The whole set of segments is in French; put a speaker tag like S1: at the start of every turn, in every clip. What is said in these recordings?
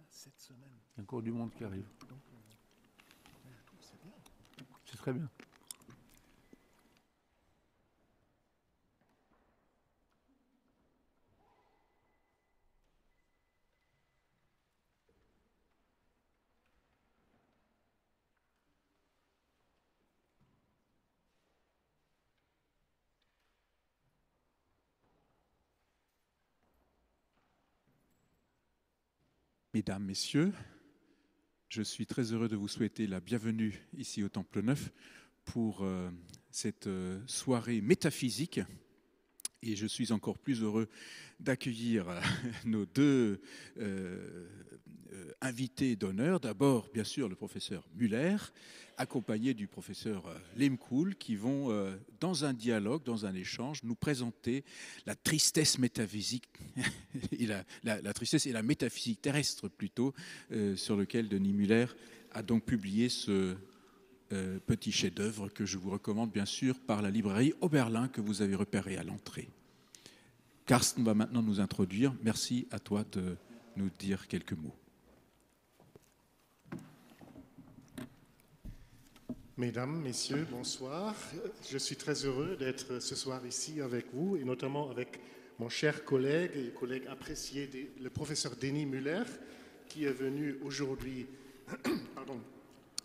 S1: Il y a encore du monde qui arrive. C'est très bien.
S2: Mesdames, Messieurs, je suis très heureux de vous souhaiter la bienvenue ici au Temple Neuf pour cette soirée métaphysique. Et je suis encore plus heureux d'accueillir nos deux invités d'honneur. D'abord, bien sûr, le professeur Müller, accompagné du professeur Lemkoul, qui vont, dans un dialogue, dans un échange, nous présenter la tristesse métaphysique, et la tristesse et la métaphysique terrestre plutôt, sur lequel Denis Müller a donc publié ce petit chef-d'œuvre que je vous recommande bien sûr par la librairie Oberlin que vous avez repéré à l'entrée. Carsten va maintenant nous introduire. Merci à toi de nous dire quelques mots.
S3: Mesdames, Messieurs, bonsoir. Je suis très heureux d'être ce soir ici avec vous et notamment avec mon cher collègue et collègue apprécié, le professeur Denis Müller, qui est venu aujourd'hui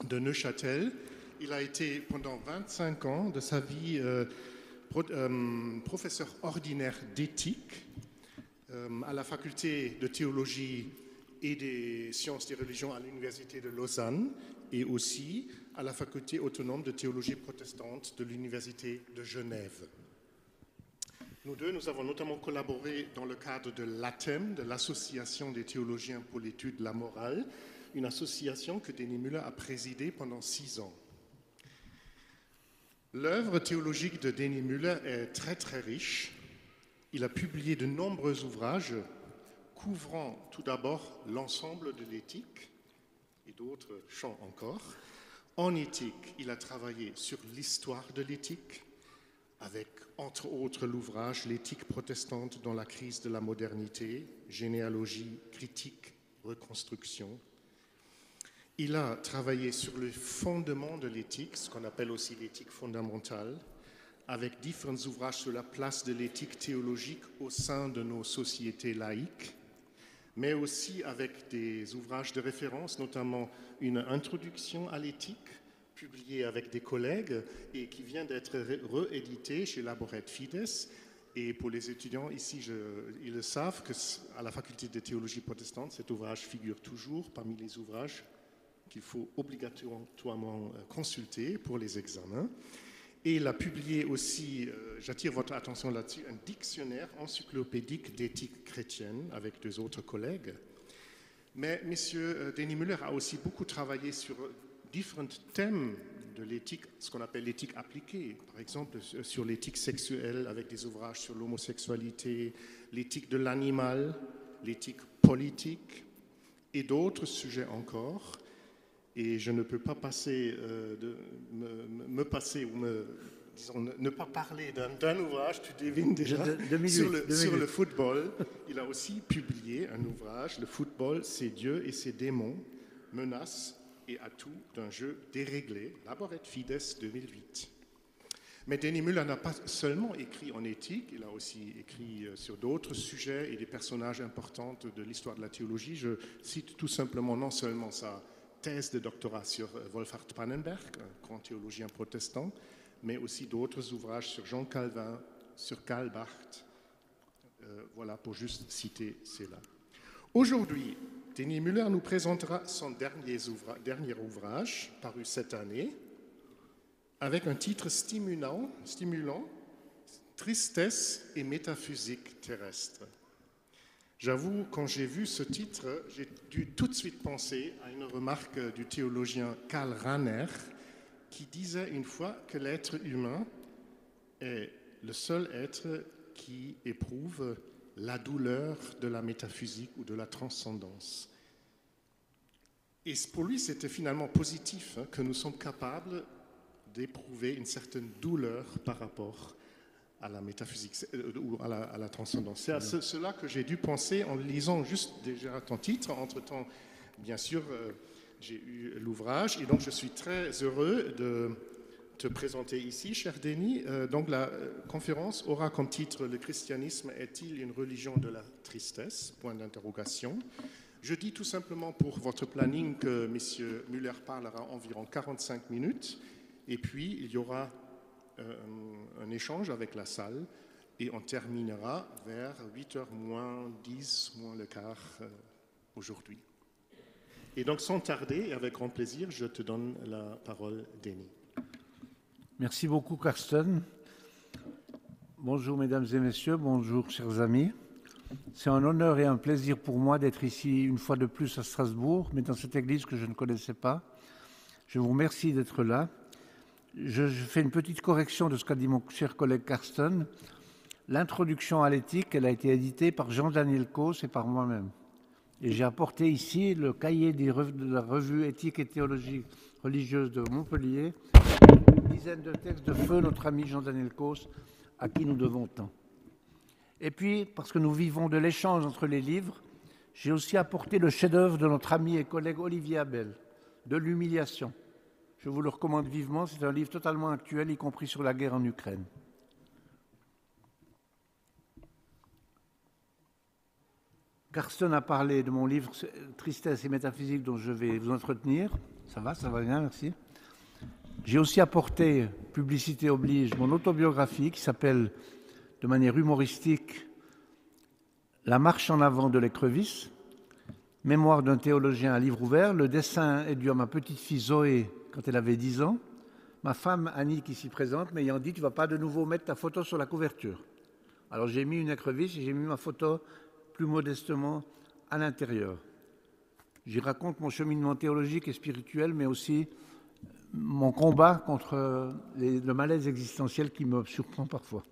S3: de Neuchâtel. Il a été pendant 25 ans de sa vie professeur ordinaire d'éthique à la faculté de théologie et des sciences des religions à l'université de Lausanne et aussi à la faculté autonome de théologie protestante de l'université de Genève. Nous deux, nous avons notamment collaboré dans le cadre de l'ATEM, de l'Association des théologiens pour l'étude de la morale, une association que Denis Müller a présidée pendant 6 ans. L'œuvre théologique de Denis Müller est très très riche. Il a publié de nombreux ouvrages couvrant tout d'abord l'ensemble de l'éthique et d'autres champs encore. En éthique, il a travaillé sur l'histoire de l'éthique, avec entre autres l'ouvrage L'éthique protestante dans la crise de la modernité, généalogie, critique, reconstruction. Il a travaillé sur le fondement de l'éthique, ce qu'on appelle aussi l'éthique fondamentale, avec différents ouvrages sur la place de l'éthique théologique au sein de nos sociétés laïques, mais aussi avec des ouvrages de référence, notamment une introduction à l'éthique, publiée avec des collègues et qui vient d'être rééditée chez Laboret Fides. Et pour les étudiants ici, ils le savent qu'à la faculté de théologie protestante, cet ouvrage figure toujours parmi les ouvrages qu'il faut obligatoirement consulter pour les examens. Et il a publié aussi, j'attire votre attention là-dessus, un dictionnaire encyclopédique d'éthique chrétienne avec 2 autres collègues. Mais M. Denis Müller a aussi beaucoup travaillé sur différents thèmes de l'éthique, ce qu'on appelle l'éthique appliquée. Par exemple, sur l'éthique sexuelle avec des ouvrages sur l'homosexualité, l'éthique de l'animal, l'éthique politique et d'autres sujets encore. Et je ne peux pas passer, ne pas parler d'un ouvrage, tu devines déjà, sur le football. Il a aussi publié un ouvrage, Le football, ses dieux et ses démons, menaces et atouts d'un jeu déréglé, Laboret Fides 2008. Mais Denis Müller n'a pas seulement écrit en éthique, il a aussi écrit sur d'autres sujets et des personnages importants de l'histoire de la théologie. Je cite tout simplement non seulement sa thèse de doctorat sur Wolfhard Pannenberg, un grand théologien protestant, mais aussi d'autres ouvrages sur Jean Calvin, sur Karl Barth, voilà pour juste citer cela. Aujourd'hui, Denis Müller nous présentera son dernier ouvrage, paru cette année, avec un titre stimulant, Tristesse et métaphysique terrestre. J'avoue, quand j'ai vu ce titre, j'ai dû tout de suite penser à une remarque du théologien Karl Rahner, qui disait une fois que l'être humain est le seul être qui éprouve la douleur de la métaphysique ou de la transcendance. Et pour lui, c'était finalement positif que nous sommes capables d'éprouver une certaine douleur par rapport à la métaphysique ou à la transcendance. C'est à cela que j'ai dû penser en lisant juste déjà ton titre. Entre-temps, bien sûr, j'ai eu l'ouvrage et donc je suis très heureux de te présenter ici, cher Denis. Donc la conférence aura comme titre « Le christianisme est-il une religion de la tristesse ?» Point d'interrogation. Je dis tout simplement pour votre planning que M. Müller parlera environ 45 minutes et puis il y aura un échange avec la salle et on terminera vers 8h moins 10, moins le quart aujourd'hui. Et donc sans tarder et avec grand plaisir, je te donne la parole, Denis.
S1: Merci beaucoup, Carsten. Bonjour, mesdames et messieurs. Bonjour, chers amis. C'est un honneur et un plaisir pour moi d'être ici une fois de plus à Strasbourg, mais dans cette église que je ne connaissais pas. Je vous remercie d'être là. Je fais une petite correction de ce qu'a dit mon cher collègue Carsten. L'introduction à l'éthique, elle a été éditée par Jean-Daniel Causse et par moi-même. Et j'ai apporté ici le cahier de la revue Éthique et théologie religieuse de Montpellier, une dizaine de textes de feu notre ami Jean-Daniel Causse, à qui nous devons tant. Et puis, parce que nous vivons de l'échange entre les livres, j'ai aussi apporté le chef-d'œuvre de notre ami et collègue Olivier Abel, de l'humiliation. Je vous le recommande vivement, c'est un livre totalement actuel, y compris sur la guerre en Ukraine. Carsten a parlé de mon livre « Tristesse et métaphysique » dont je vais vous entretenir. Ça va bien, merci. J'ai aussi apporté, publicité oblige, mon autobiographie qui s'appelle de manière humoristique « La marche en avant de l'écrevisse », mémoire d'un théologien à livre ouvert. Le dessin est dû à ma petite-fille Zoé quand elle avait 10 ans. Ma femme Annie qui s'y présente m'ayant dit « Tu ne vas pas de nouveau mettre ta photo sur la couverture ». Alors j'ai mis une écrevisse et j'ai mis ma photo plus modestement à l'intérieur. J'y raconte mon cheminement théologique et spirituel, mais aussi mon combat contre le malaise existentiel qui me surprend parfois.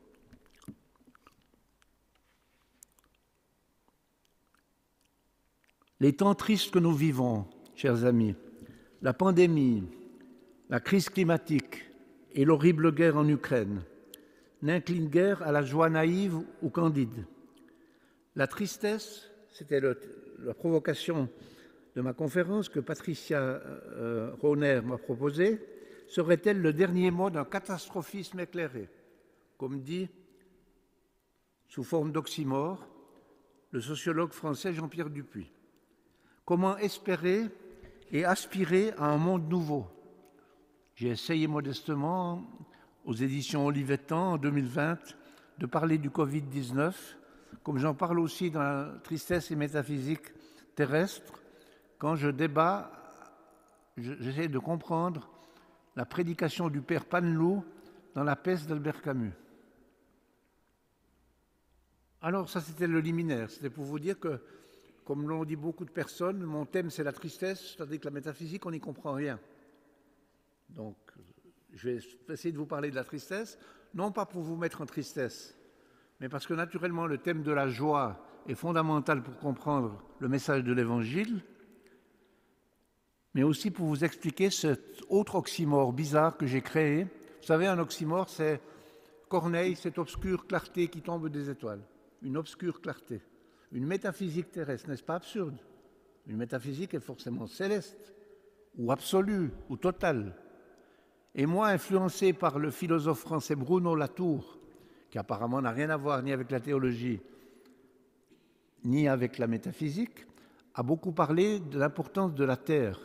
S1: Les temps tristes que nous vivons, chers amis, la pandémie, la crise climatique et l'horrible guerre en Ukraine n'inclinent guère à la joie naïve ou candide. La tristesse, c'était la provocation de ma conférence que Patricia Rohner m'a proposée, serait-elle le dernier mot d'un catastrophisme éclairé, comme dit, sous forme d'oxymore, le sociologue français Jean-Pierre Dupuy. Comment espérer et aspirer à un monde nouveau? J'ai essayé modestement, aux éditions Olivetan en 2020, de parler du Covid-19, comme j'en parle aussi dans la tristesse et métaphysique terrestre, quand je débat, j'essaie de comprendre la prédication du père Panlou dans La peste d'Albert Camus. Alors ça c'était le liminaire, c'était pour vous dire que, comme l'ont dit beaucoup de personnes, mon thème c'est la tristesse, c'est-à-dire que la métaphysique on n'y comprend rien. Donc je vais essayer de vous parler de la tristesse, non pas pour vous mettre en tristesse, mais parce que naturellement le thème de la joie est fondamental pour comprendre le message de l'Évangile, mais aussi pour vous expliquer cet autre oxymore bizarre que j'ai créé. Vous savez, un oxymore, c'est Corneille, cette obscure clarté qui tombe des étoiles. Une obscure clarté. Une métaphysique terrestre, n'est-ce pas absurde? Une métaphysique est forcément céleste, ou absolue, ou totale. Et moi, influencé par le philosophe français Bruno Latour, qui apparemment n'a rien à voir ni avec la théologie, ni avec la métaphysique, a beaucoup parlé de l'importance de la terre.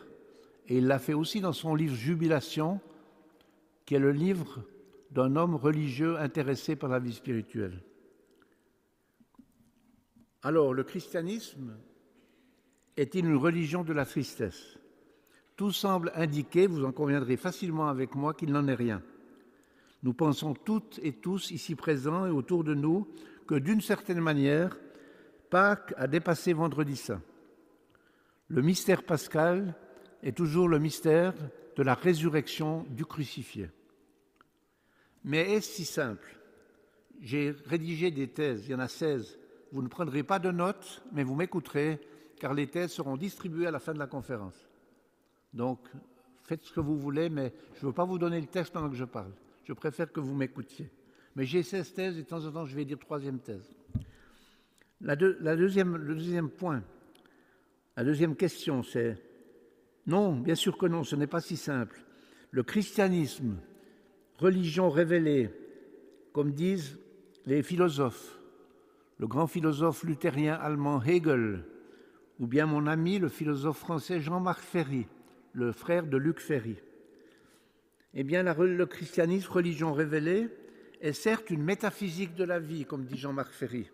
S1: Et il l'a fait aussi dans son livre Jubilation, qui est le livre d'un homme religieux intéressé par la vie spirituelle. Alors, le christianisme est-il une religion de la tristesse? Tout semble indiquer, vous en conviendrez facilement avec moi, qu'il n'en est rien. Nous pensons toutes et tous ici présents et autour de nous que d'une certaine manière, Pâques a dépassé Vendredi Saint. Le mystère pascal est toujours le mystère de la résurrection du crucifié. Mais est-ce si simple? J'ai rédigé des thèses, il y en a 16. Vous ne prendrez pas de notes, mais vous m'écouterez, car les thèses seront distribuées à la fin de la conférence. Donc, faites ce que vous voulez, mais je ne veux pas vous donner le texte pendant que je parle. Je préfère que vous m'écoutiez. Mais j'ai 16 thèses et de temps en temps, je vais dire troisième thèse. Le deuxième point, la deuxième question, c'est non, bien sûr que non, ce n'est pas si simple. Le christianisme, religion révélée, comme disent les philosophes, le grand philosophe luthérien allemand Hegel, ou bien mon ami, le philosophe français Jean-Marc Ferry, le frère de Luc Ferry. Eh bien, le christianisme, religion révélée, est certes une métaphysique de la vie, comme dit Jean-Marc Ferry,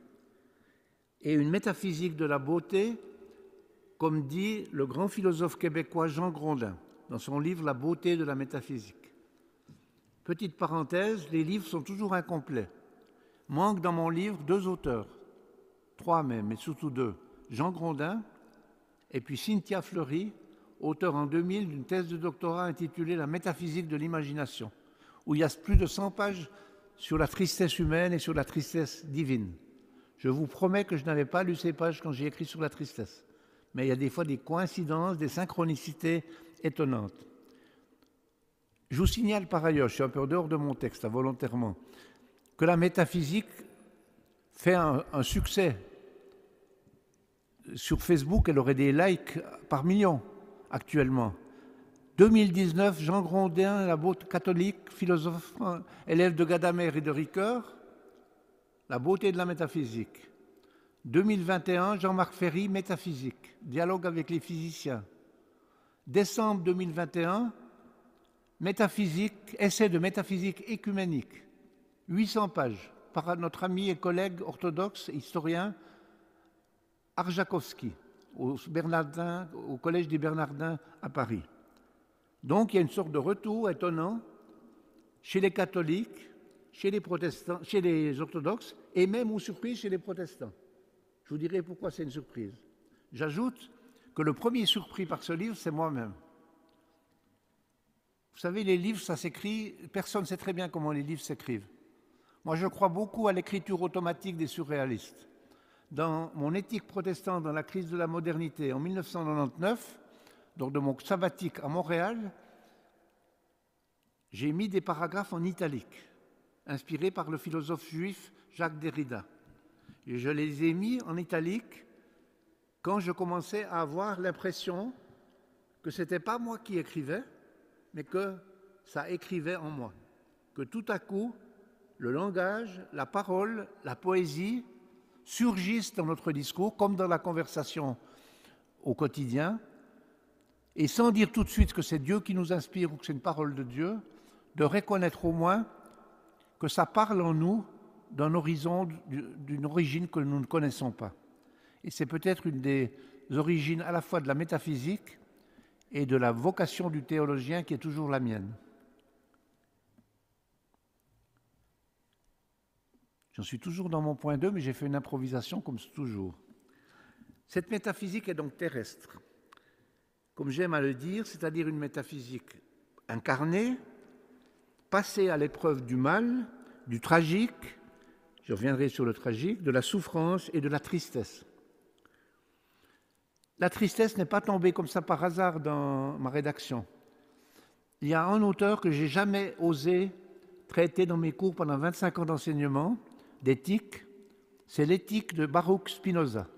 S1: et une métaphysique de la beauté, comme dit le grand philosophe québécois Jean Grondin, dans son livre « La beauté de la métaphysique ». Petite parenthèse, les livres sont toujours incomplets. Manque dans mon livre 2 auteurs, 3 même, mais surtout 2. Jean Grondin et puis Cynthia Fleury, auteur en 2000 d'une thèse de doctorat intitulée « La métaphysique de l'imagination », où il y a plus de 100 pages sur la tristesse humaine et sur la tristesse divine. Je vous promets que je n'avais pas lu ces pages quand j'ai écrit sur la tristesse. Mais il y a des fois des coïncidences, des synchronicités étonnantes. Je vous signale par ailleurs, je suis un peu dehors de mon texte, volontairement, que la métaphysique fait un succès. Sur Facebook, elle aurait des likes par million actuellement. 2019, Jean Grondin, la beauté catholique, philosophe, élève de Gadamer et de Ricoeur, la beauté de la métaphysique. 2021, Jean-Marc Ferry, métaphysique, dialogue avec les physiciens. Décembre 2021, métaphysique, essai de métaphysique écuménique, 800 pages, par notre ami et collègue orthodoxe, historien, Arjakovski, au Collège des Bernardins à Paris. Donc il y a une sorte de retour étonnant chez les catholiques, chez les protestants, chez les orthodoxes et même ou surprise chez les protestants. Je vous dirai pourquoi c'est une surprise. J'ajoute que le premier surpris par ce livre, c'est moi-même. Vous savez, les livres, ça s'écrit, personne ne sait très bien comment les livres s'écrivent. Moi, je crois beaucoup à l'écriture automatique des surréalistes. Dans mon éthique protestante dans la crise de la modernité en 1999, lors de mon sabbatique à Montréal, j'ai mis des paragraphes en italique, inspirés par le philosophe juif Jacques Derrida. Et je les ai mis en italique quand je commençais à avoir l'impression que ce n'était pas moi qui écrivais, mais que ça écrivait en moi. Que tout à coup, le langage, la parole, la poésie surgissent dans notre discours, comme dans la conversation au quotidien, et sans dire tout de suite que c'est Dieu qui nous inspire ou que c'est une parole de Dieu, de reconnaître au moins que ça parle en nous d'un horizon, d'une origine que nous ne connaissons pas. Et c'est peut-être une des origines à la fois de la métaphysique et de la vocation du théologien qui est toujours la mienne. J'en suis toujours dans mon point 2, mais j'ai fait une improvisation comme toujours. Cette métaphysique est donc terrestre, comme j'aime à le dire, c'est-à-dire une métaphysique incarnée, passée à l'épreuve du mal, du tragique, je reviendrai sur le tragique, de la souffrance et de la tristesse. La tristesse n'est pas tombée comme ça par hasard dans ma rédaction. Il y a un auteur que j'ai jamais osé traiter dans mes cours pendant 25 ans d'enseignement, d'éthique, c'est l'éthique de Baruch Spinoza.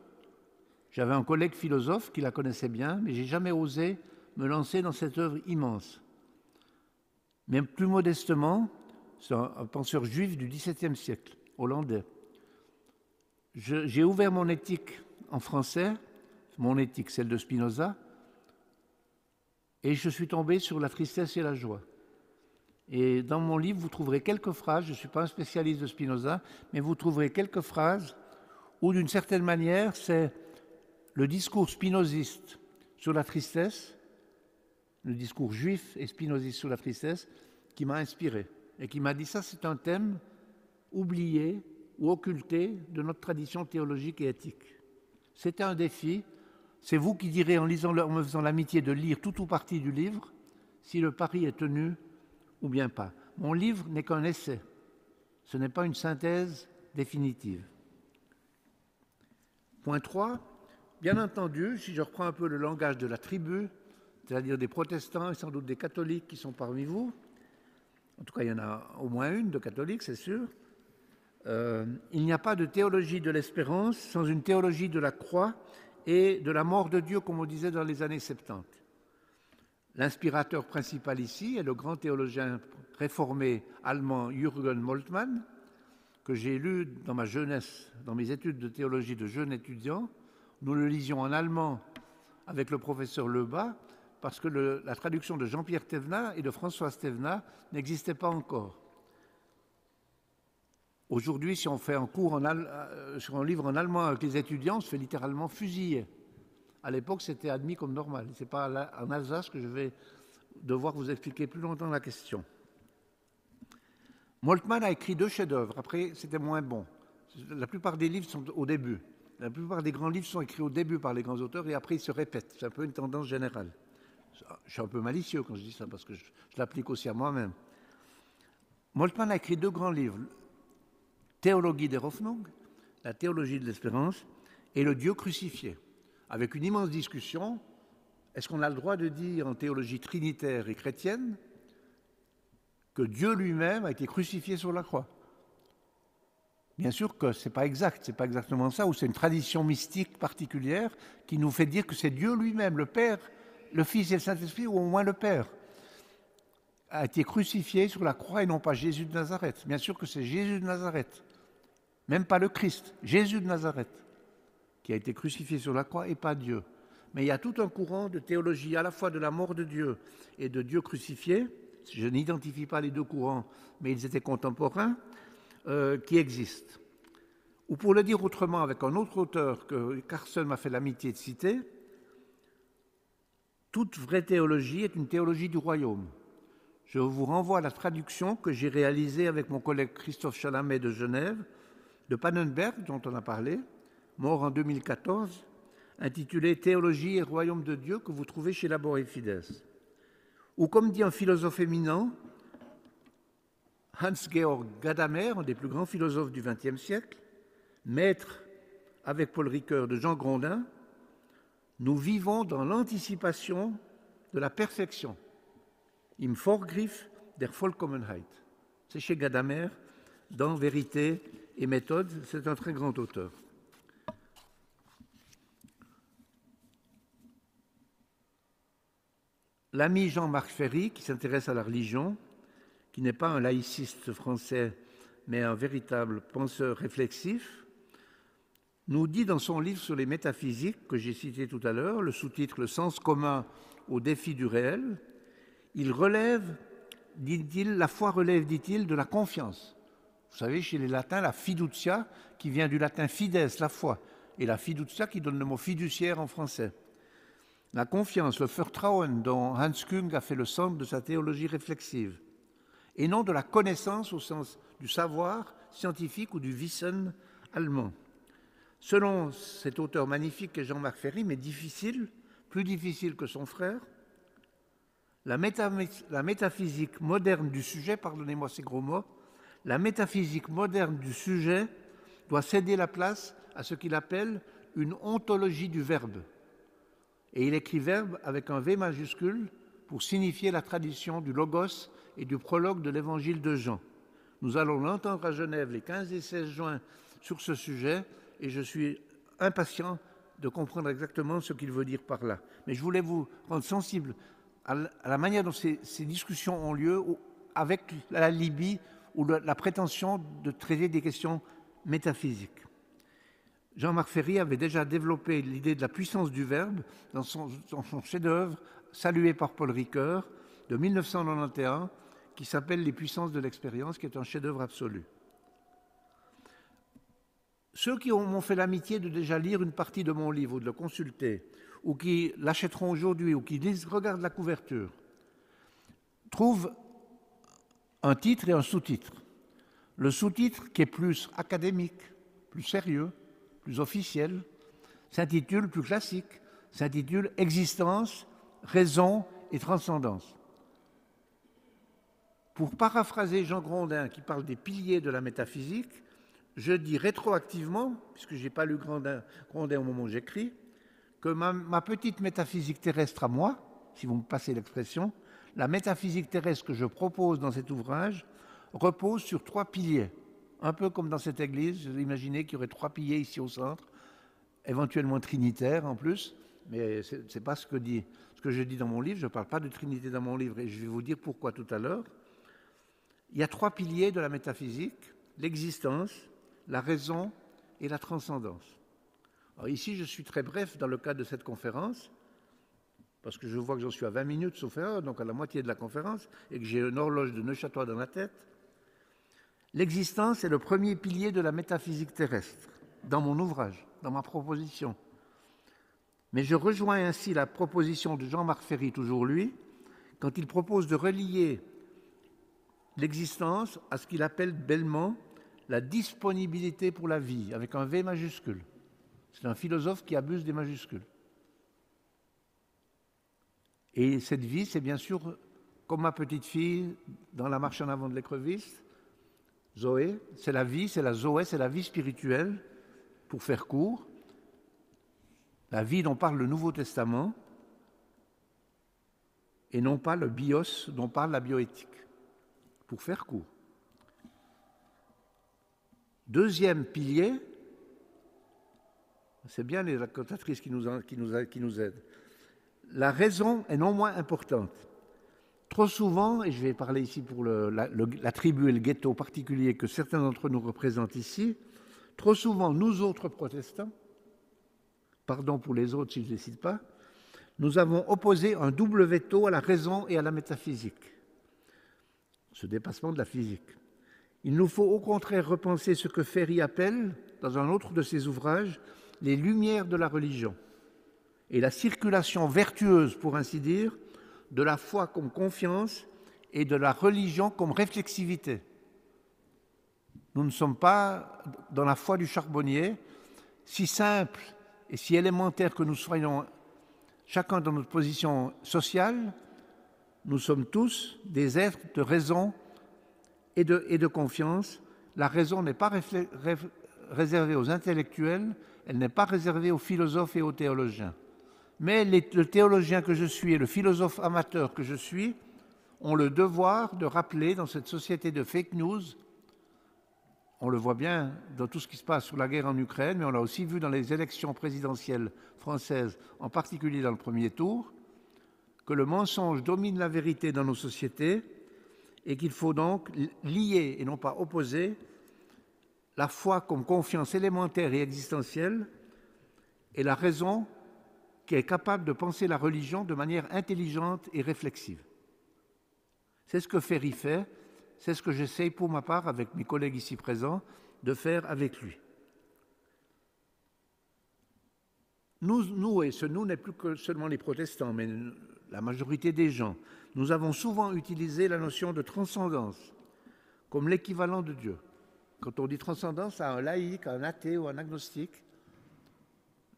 S1: J'avais un collègue philosophe qui la connaissait bien, mais je n'ai jamais osé me lancer dans cette œuvre immense. Mais plus modestement, c'est un penseur juif du XVIIe siècle, hollandais. J'ai ouvert mon éthique en français, mon éthique, celle de Spinoza, et je suis tombé sur la tristesse et la joie. Et dans mon livre, vous trouverez quelques phrases, je ne suis pas un spécialiste de Spinoza, mais vous trouverez quelques phrases où, d'une certaine manière, c'est le discours spinoziste sur la tristesse, le discours juif et spinoziste sur la tristesse, qui m'a inspiré et qui m'a dit ça, c'est un thème oublié ou occulté de notre tradition théologique et éthique. C'était un défi. C'est vous qui direz, en me faisant l'amitié de lire tout ou partie du livre, si le pari est tenu ou bien pas. Mon livre n'est qu'un essai. Ce n'est pas une synthèse définitive. Point 3. Bien entendu, si je reprends un peu le langage de la tribu, c'est-à-dire des protestants et sans doute des catholiques qui sont parmi vous, en tout cas il y en a au moins une de catholique, c'est sûr, il n'y a pas de théologie de l'espérance sans une théologie de la croix et de la mort de Dieu, comme on disait dans les années 70. L'inspirateur principal ici est le grand théologien réformé allemand Jürgen Moltmann, que j'ai lu dans ma jeunesse, dans mes études de théologie de jeune étudiant. Nous le lisions en allemand avec le professeur Lebas, parce que la traduction de Jean-Pierre Thévenat et de Françoise Thévenat n'existait pas encore. Aujourd'hui, si on fait un cours sur un livre en allemand avec les étudiants, on se fait littéralement fusiller. À l'époque, c'était admis comme normal. Ce n'est pas en Alsace que je vais devoir vous expliquer plus longtemps la question. Moltmann a écrit 2 chefs-d'œuvre. Après, c'était moins bon. La plupart des livres sont au début. La plupart des grands livres sont écrits au début par les grands auteurs et après ils se répètent. C'est un peu une tendance générale. Je suis un peu malicieux quand je dis ça parce que je l'applique aussi à moi-même. Moltmann a écrit 2 grands livres. Théologie der Hoffnung, la théologie de l'espérance, et le Dieu crucifié. Avec une immense discussion, est-ce qu'on a le droit de dire en théologie trinitaire et chrétienne que Dieu lui-même a été crucifié sur la croix? Bien sûr que ce n'est pas exact, ce n'est pas exactement ça, ou c'est une tradition mystique particulière qui nous fait dire que c'est Dieu lui-même, le Père, le Fils et le Saint-Esprit, ou au moins le Père, a été crucifié sur la croix et non pas Jésus de Nazareth. Bien sûr que c'est Jésus de Nazareth, même pas le Christ, Jésus de Nazareth, qui a été crucifié sur la croix et pas Dieu. Mais il y a tout un courant de théologie à la fois de la mort de Dieu et de Dieu crucifié. Je n'identifie pas les 2 courants, mais ils étaient contemporains, qui existent. Ou pour le dire autrement, avec un autre auteur que Carson m'a fait l'amitié de citer, toute vraie théologie est une théologie du royaume. Je vous renvoie à la traduction que j'ai réalisée avec mon collègue Christophe Chalamet de Genève, de Pannenberg, dont on a parlé, mort en 2014, intitulée Théologie et royaume de Dieu, que vous trouvez chez Labor et Fides. Ou comme dit un philosophe éminent, Hans-Georg Gadamer, un des plus grands philosophes du XXe siècle, maître avec Paul Ricoeur de Jean Grondin, nous vivons dans l'anticipation de la perfection. Im Vorgriff der Vollkommenheit. C'est chez Gadamer, dans Vérité et méthode, c'est un très grand auteur. L'ami Jean-Marc Ferry, qui s'intéresse à la religion, qui n'est pas un laïciste français, mais un véritable penseur réflexif, nous dit dans son livre sur les métaphysiques, que j'ai cité tout à l'heure, le sous-titre « Le sens commun au défi du réel », il relève, dit-il, la foi relève, dit-il, de la confiance. Vous savez, chez les latins, la fiducia, qui vient du latin fides, la foi, et la fiducia qui donne le mot fiduciaire en français. La confiance, le Vertrauen, dont Hans Küng a fait le centre de sa théologie réflexive, et non de la connaissance au sens du savoir scientifique ou du Wissen allemand. Selon cet auteur magnifique qu'est Jean-Marc Ferry, mais difficile, plus difficile que son frère, la métaphysique moderne du sujet, pardonnez-moi ces gros mots, la métaphysique moderne du sujet doit céder la place à ce qu'il appelle une ontologie du verbe. Et il écrit verbe avec un V majuscule pour signifier la tradition du logos et du prologue de l'évangile de Jean. Nous allons l'entendre à Genève les 15 et 16 juin sur ce sujet et je suis impatient de comprendre exactement ce qu'il veut dire par là. Mais je voulais vous rendre sensible à la manière dont ces discussions ont lieu avec la Libye ou la prétention de traiter des questions métaphysiques. Jean-Marc Ferry avait déjà développé l'idée de la puissance du verbe dans son chef-d'œuvre salué par Paul Ricoeur de 1991 qui s'appelle « Les puissances de l'expérience » qui est un chef-d'œuvre absolu. Ceux qui m'ont fait l'amitié de déjà lire une partie de mon livre ou de le consulter ou qui l'achèteront aujourd'hui ou qui regardent la couverture trouvent un titre et un sous-titre. Le sous-titre qui est plus académique, plus sérieux, plus officiel, s'intitule, plus classique, s'intitule « Existence, raison et transcendance ». Pour paraphraser Jean Grondin qui parle des piliers de la métaphysique, je dis rétroactivement, puisque je n'ai pas lu Grondin au moment où j'écris, que ma petite métaphysique terrestre à moi, si vous me passez l'expression, la métaphysique terrestre que je propose dans cet ouvrage repose sur 3 piliers. Un peu comme dans cette église, vous imaginez qu'il y aurait 3 piliers ici au centre, éventuellement trinitaires en plus, mais ce n'est pas ce que je dis dans mon livre. Je ne parle pas de Trinité dans mon livre et je vais vous dire pourquoi tout à l'heure. Il y a 3 piliers de la métaphysique, l'existence, la raison et la transcendance. Alors ici, je suis très bref dans le cadre de cette conférence, parce que je vois que j'en suis à 20 minutes, sauf erreur, donc à la moitié de la conférence, et que j'ai une horloge de Neuchâtel dans la tête. L'existence est le premier pilier de la métaphysique terrestre, dans mon ouvrage, dans ma proposition. Mais je rejoins ainsi la proposition de Jean-Marc Ferry, toujours lui, quand il propose de relier l'existence à ce qu'il appelle bellement la disponibilité pour la vie, avec un V majuscule. C'est un philosophe qui abuse des majuscules. Et cette vie, c'est bien sûr, comme ma petite fille dans La marche en avant de l'écrevisse, Zoé, c'est la vie, c'est la Zoé, c'est la vie spirituelle, pour faire court. La vie dont parle le Nouveau Testament, et non pas le bios dont parle la bioéthique, pour faire court. Deuxième pilier, c'est bien les racontatrices qui nous aident. La raison est non moins importante. Trop souvent, et je vais parler ici pour la tribu et le ghetto particulier que certains d'entre nous représentent ici, trop souvent, nous autres protestants, pardon pour les autres si je ne les cite pas, nous avons opposé un double veto à la raison et à la métaphysique, ce dépassement de la physique. Il nous faut au contraire repenser ce que Ferry appelle, dans un autre de ses ouvrages, les lumières de la religion et la circulation vertueuse, pour ainsi dire, de la foi comme confiance et de la religion comme réflexivité. Nous ne sommes pas dans la foi du charbonnier, si simple et si élémentaire que nous soyons chacun dans notre position sociale, nous sommes tous des êtres de raison et de confiance. La raison n'est pas réservée aux intellectuels, elle n'est pas réservée aux philosophes et aux théologiens. Mais le théologien que je suis et le philosophe amateur que je suis ont le devoir de rappeler dans cette société de fake news, on le voit bien dans tout ce qui se passe sur la guerre en Ukraine, mais on l'a aussi vu dans les élections présidentielles françaises, en particulier dans le premier tour, que le mensonge domine la vérité dans nos sociétés et qu'il faut donc lier et non pas opposer la foi comme confiance élémentaire et existentielle et la raison qui est capable de penser la religion de manière intelligente et réflexive. C'est ce que Ferry fait, c'est ce que j'essaye pour ma part, avec mes collègues ici présents, de faire avec lui. Nous, et ce nous n'est plus que seulement les protestants, mais la majorité des gens, nous avons souvent utilisé la notion de transcendance comme l'équivalent de Dieu. Quand on dit transcendance à un laïc, à un athée ou à un agnostique,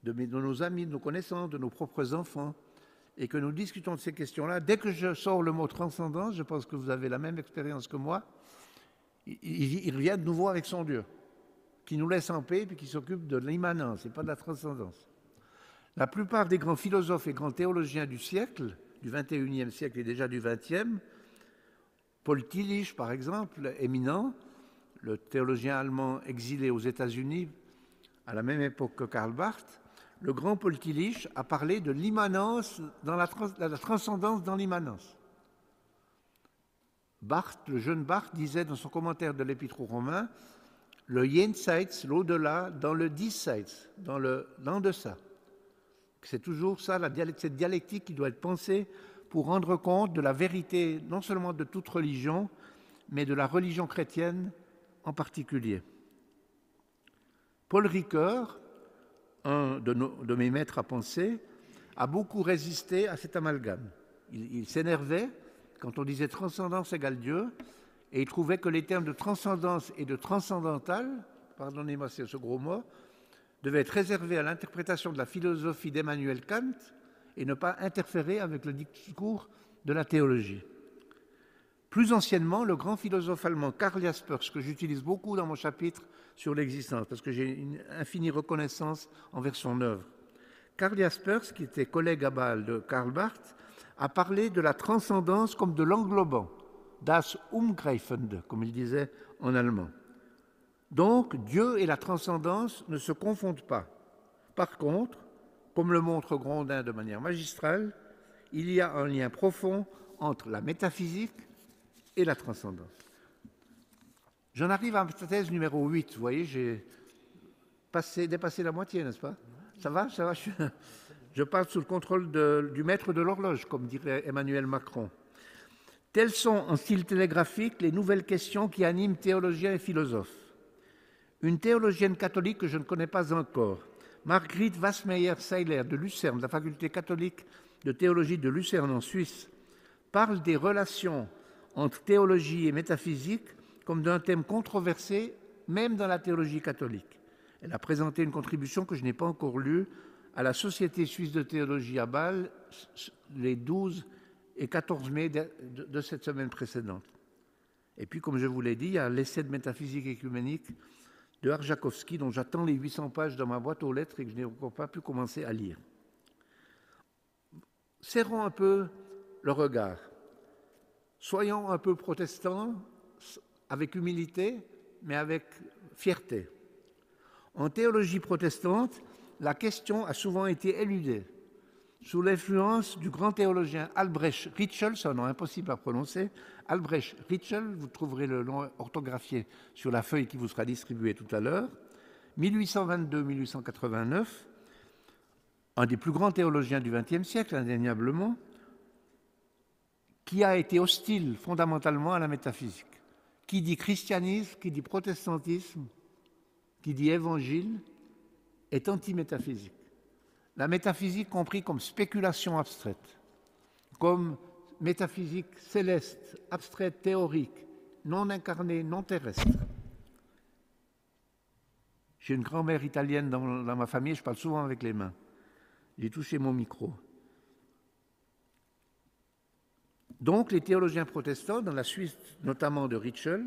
S1: de nos amis, de nos connaissances, de nos propres enfants, et que nous discutons de ces questions-là, dès que je sors le mot transcendance, je pense que vous avez la même expérience que moi, il revient de nouveau avec son Dieu, qui nous laisse en paix et qui s'occupe de l'immanence et pas de la transcendance. La plupart des grands philosophes et grands théologiens du siècle, du XXIe siècle et déjà du XXe, Paul Tillich par exemple, éminent, le théologien allemand exilé aux États-Unis à la même époque que Karl Barth, le grand Paul Tillich a parlé de l'immanence, dans la transcendance dans l'immanence. Barth, le jeune Barth, disait dans son commentaire de l'Épître aux Romains, le jenseits, l'au-delà, dans le diesseits, dans l'en-deçà. C'est toujours ça, cette dialectique qui doit être pensée pour rendre compte de la vérité, non seulement de toute religion, mais de la religion chrétienne en particulier. Paul Ricoeur, un de mes maîtres à penser, a beaucoup résisté à cet amalgame. Il s'énervait quand on disait transcendance égale Dieu, et il trouvait que les termes de transcendance et de transcendantal, pardonnez-moi ce gros mot, devaient être réservés à l'interprétation de la philosophie d'Emmanuel Kant et ne pas interférer avec le discours de la théologie. Plus anciennement, le grand philosophe allemand Karl Jaspers, que j'utilise beaucoup dans mon chapitre sur l'existence, parce que j'ai une infinie reconnaissance envers son œuvre. Karl Jaspers, qui était collègue à Bâle de Karl Barth, a parlé de la transcendance comme de l'englobant, das Umgreifende, comme il disait en allemand. Donc, Dieu et la transcendance ne se confondent pas. Par contre, comme le montre Grondin de manière magistrale, il y a un lien profond entre la métaphysique et la transcendance. J'en arrive à ma thèse numéro 8. Vous voyez, j'ai dépassé la moitié, n'est-ce pas? Ça va, je parle sous le contrôle du maître de l'horloge, comme dirait Emmanuel Macron. Telles sont, en style télégraphique, les nouvelles questions qui animent théologiens et philosophes. Une théologienne catholique que je ne connais pas encore, Margrit Wassmeyer-Seiler de Lucerne, de la faculté catholique de théologie de Lucerne en Suisse, parle des relations entre théologie et métaphysique comme d'un thème controversé, même dans la théologie catholique. Elle a présenté une contribution que je n'ai pas encore lue à la Société suisse de théologie à Bâle les 12 et 14 mai de cette semaine précédente. Et puis, comme je vous l'ai dit, il y a l'essai de métaphysique écuménique de Arjakovski, dont j'attends les 800 pages dans ma boîte aux lettres et que je n'ai encore pas pu commencer à lire. Serrons un peu le regard. Soyons un peu protestants, avec humilité, mais avec fierté. En théologie protestante, la question a souvent été éludée. Sous l'influence du grand théologien Albrecht Ritschl, c'est un nom impossible à prononcer, Albrecht Ritschl, vous trouverez le nom orthographié sur la feuille qui vous sera distribuée tout à l'heure, 1822-1889, un des plus grands théologiens du XXe siècle, indéniablement, qui a été hostile fondamentalement à la métaphysique. Qui dit christianisme, qui dit protestantisme, qui dit évangile, est anti-métaphysique. La métaphysique compris comme spéculation abstraite, comme métaphysique céleste, abstraite, théorique, non incarnée, non terrestre. J'ai une grand-mère italienne dans ma famille, je parle souvent avec les mains. J'ai touché mon micro. Donc, les théologiens protestants, dans la Suisse notamment de Ritschl,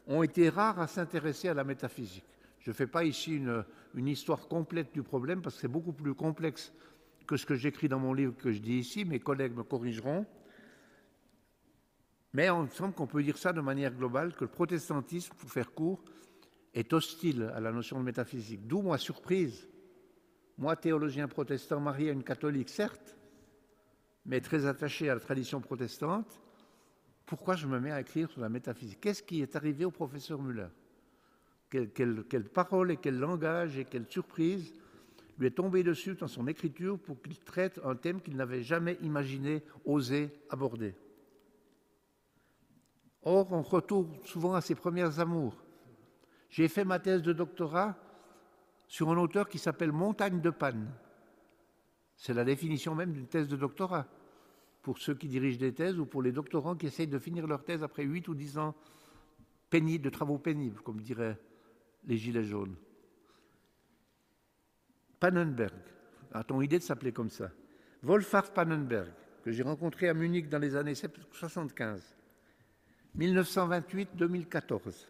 S1: ont été rares à s'intéresser à la métaphysique. Je ne fais pas ici une histoire complète du problème parce que c'est beaucoup plus complexe que ce que j'écris dans mon livre que je dis ici. Mes collègues me corrigeront. Mais il me semble qu'on peut dire ça de manière globale, que le protestantisme, pour faire court, est hostile à la notion de métaphysique. D'où ma surprise. Moi, théologien protestant, marié à une catholique, certes, mais très attaché à la tradition protestante, pourquoi je me mets à écrire sur la métaphysique? Qu'est-ce qui est arrivé au professeur Müller? Quelle parole et quel langage et quelle surprise lui est tombée dessus dans son écriture pour qu'il traite un thème qu'il n'avait jamais imaginé, osé aborder. Or, on retourne souvent à ses premières amours. J'ai fait ma thèse de doctorat sur un auteur qui s'appelle Montagne de Panne. C'est la définition même d'une thèse de doctorat, pour ceux qui dirigent des thèses ou pour les doctorants qui essayent de finir leur thèse après 8 ou 10 ans pénibles, de travaux pénibles, comme diraient les Gilets jaunes. Pannenberg, a-t-on idée de s'appeler comme ça? Wolfhard Pannenberg, que j'ai rencontré à Munich dans les années 75, 1928-2014.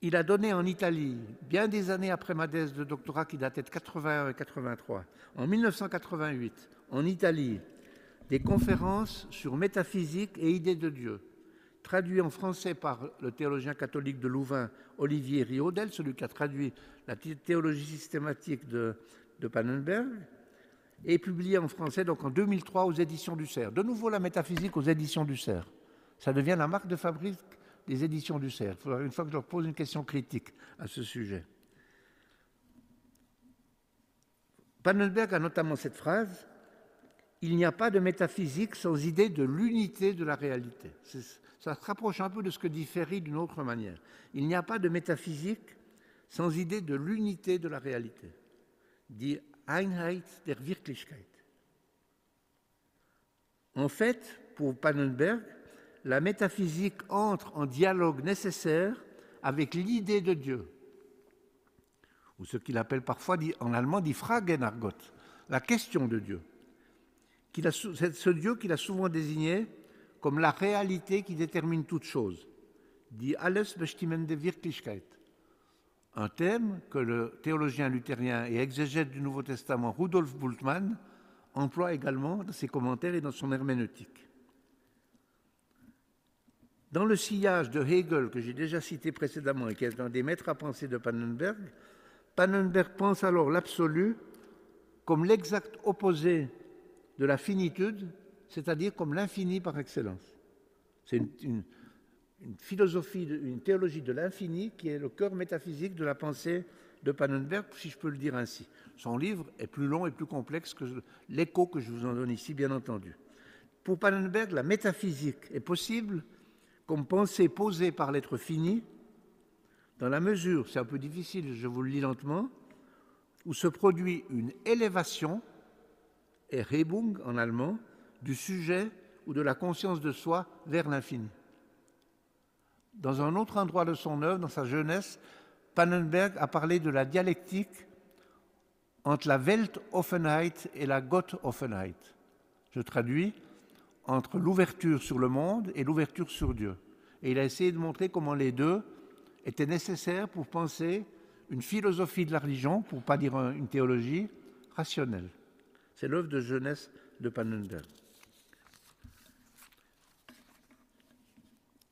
S1: Il a donné en Italie, bien des années après ma thèse de doctorat qui datait de 81 et 83, en 1988, en Italie, des conférences sur métaphysique et idées de Dieu, traduit en français par le théologien catholique de Louvain, Olivier Riaudel, celui qui a traduit la théologie systématique de Pannenberg, et publié en français donc en 2003 aux éditions du Cerf. De nouveau la métaphysique aux éditions du Cerf. Ça devient la marque de fabrique des éditions du Cerf. Il faudra une fois que je leur pose une question critique à ce sujet. Pannenberg a notamment cette phrase: « Il n'y a pas de métaphysique sans idée de l'unité de la réalité ». Ça se rapproche un peu de ce que dit Ferry d'une autre manière. Il n'y a pas de métaphysique sans idée de l'unité de la réalité. Die Einheit der Wirklichkeit. En fait, pour Pannenberg, la métaphysique entre en dialogue nécessaire avec l'idée de Dieu, ou ce qu'il appelle parfois en allemand die Fragenargot, la question de Dieu. C'est ce Dieu qu'il a souvent désigné comme la réalité qui détermine toute chose, die alles bestimmende Wirklichkeit. Un thème que le théologien luthérien et exégète du Nouveau Testament Rudolf Bultmann emploie également dans ses commentaires et dans son herméneutique. Dans le sillage de Hegel, que j'ai déjà cité précédemment et qui est un des maîtres à penser de Pannenberg, Pannenberg pense alors l'absolu comme l'exact opposé de la finitude, c'est-à-dire comme l'infini par excellence. C'est une philosophie, une théologie de l'infini qui est le cœur métaphysique de la pensée de Pannenberg, si je peux le dire ainsi. Son livre est plus long et plus complexe que l'écho que je vous en donne ici, bien entendu. Pour Pannenberg, la métaphysique est possible comme pensée posée par l'être fini, dans la mesure, c'est un peu difficile, je vous le lis lentement, où se produit une élévation, Erhebung en allemand, du sujet ou de la conscience de soi vers l'infini. Dans un autre endroit de son œuvre, dans sa jeunesse, Pannenberg a parlé de la dialectique entre la Weltoffenheit et la Gottoffenheit. Je traduis, entre l'ouverture sur le monde et l'ouverture sur Dieu. Et il a essayé de montrer comment les deux étaient nécessaires pour penser une philosophie de la religion, pour ne pas dire une théologie, rationnelle. C'est l'œuvre de jeunesse de Pannenberg.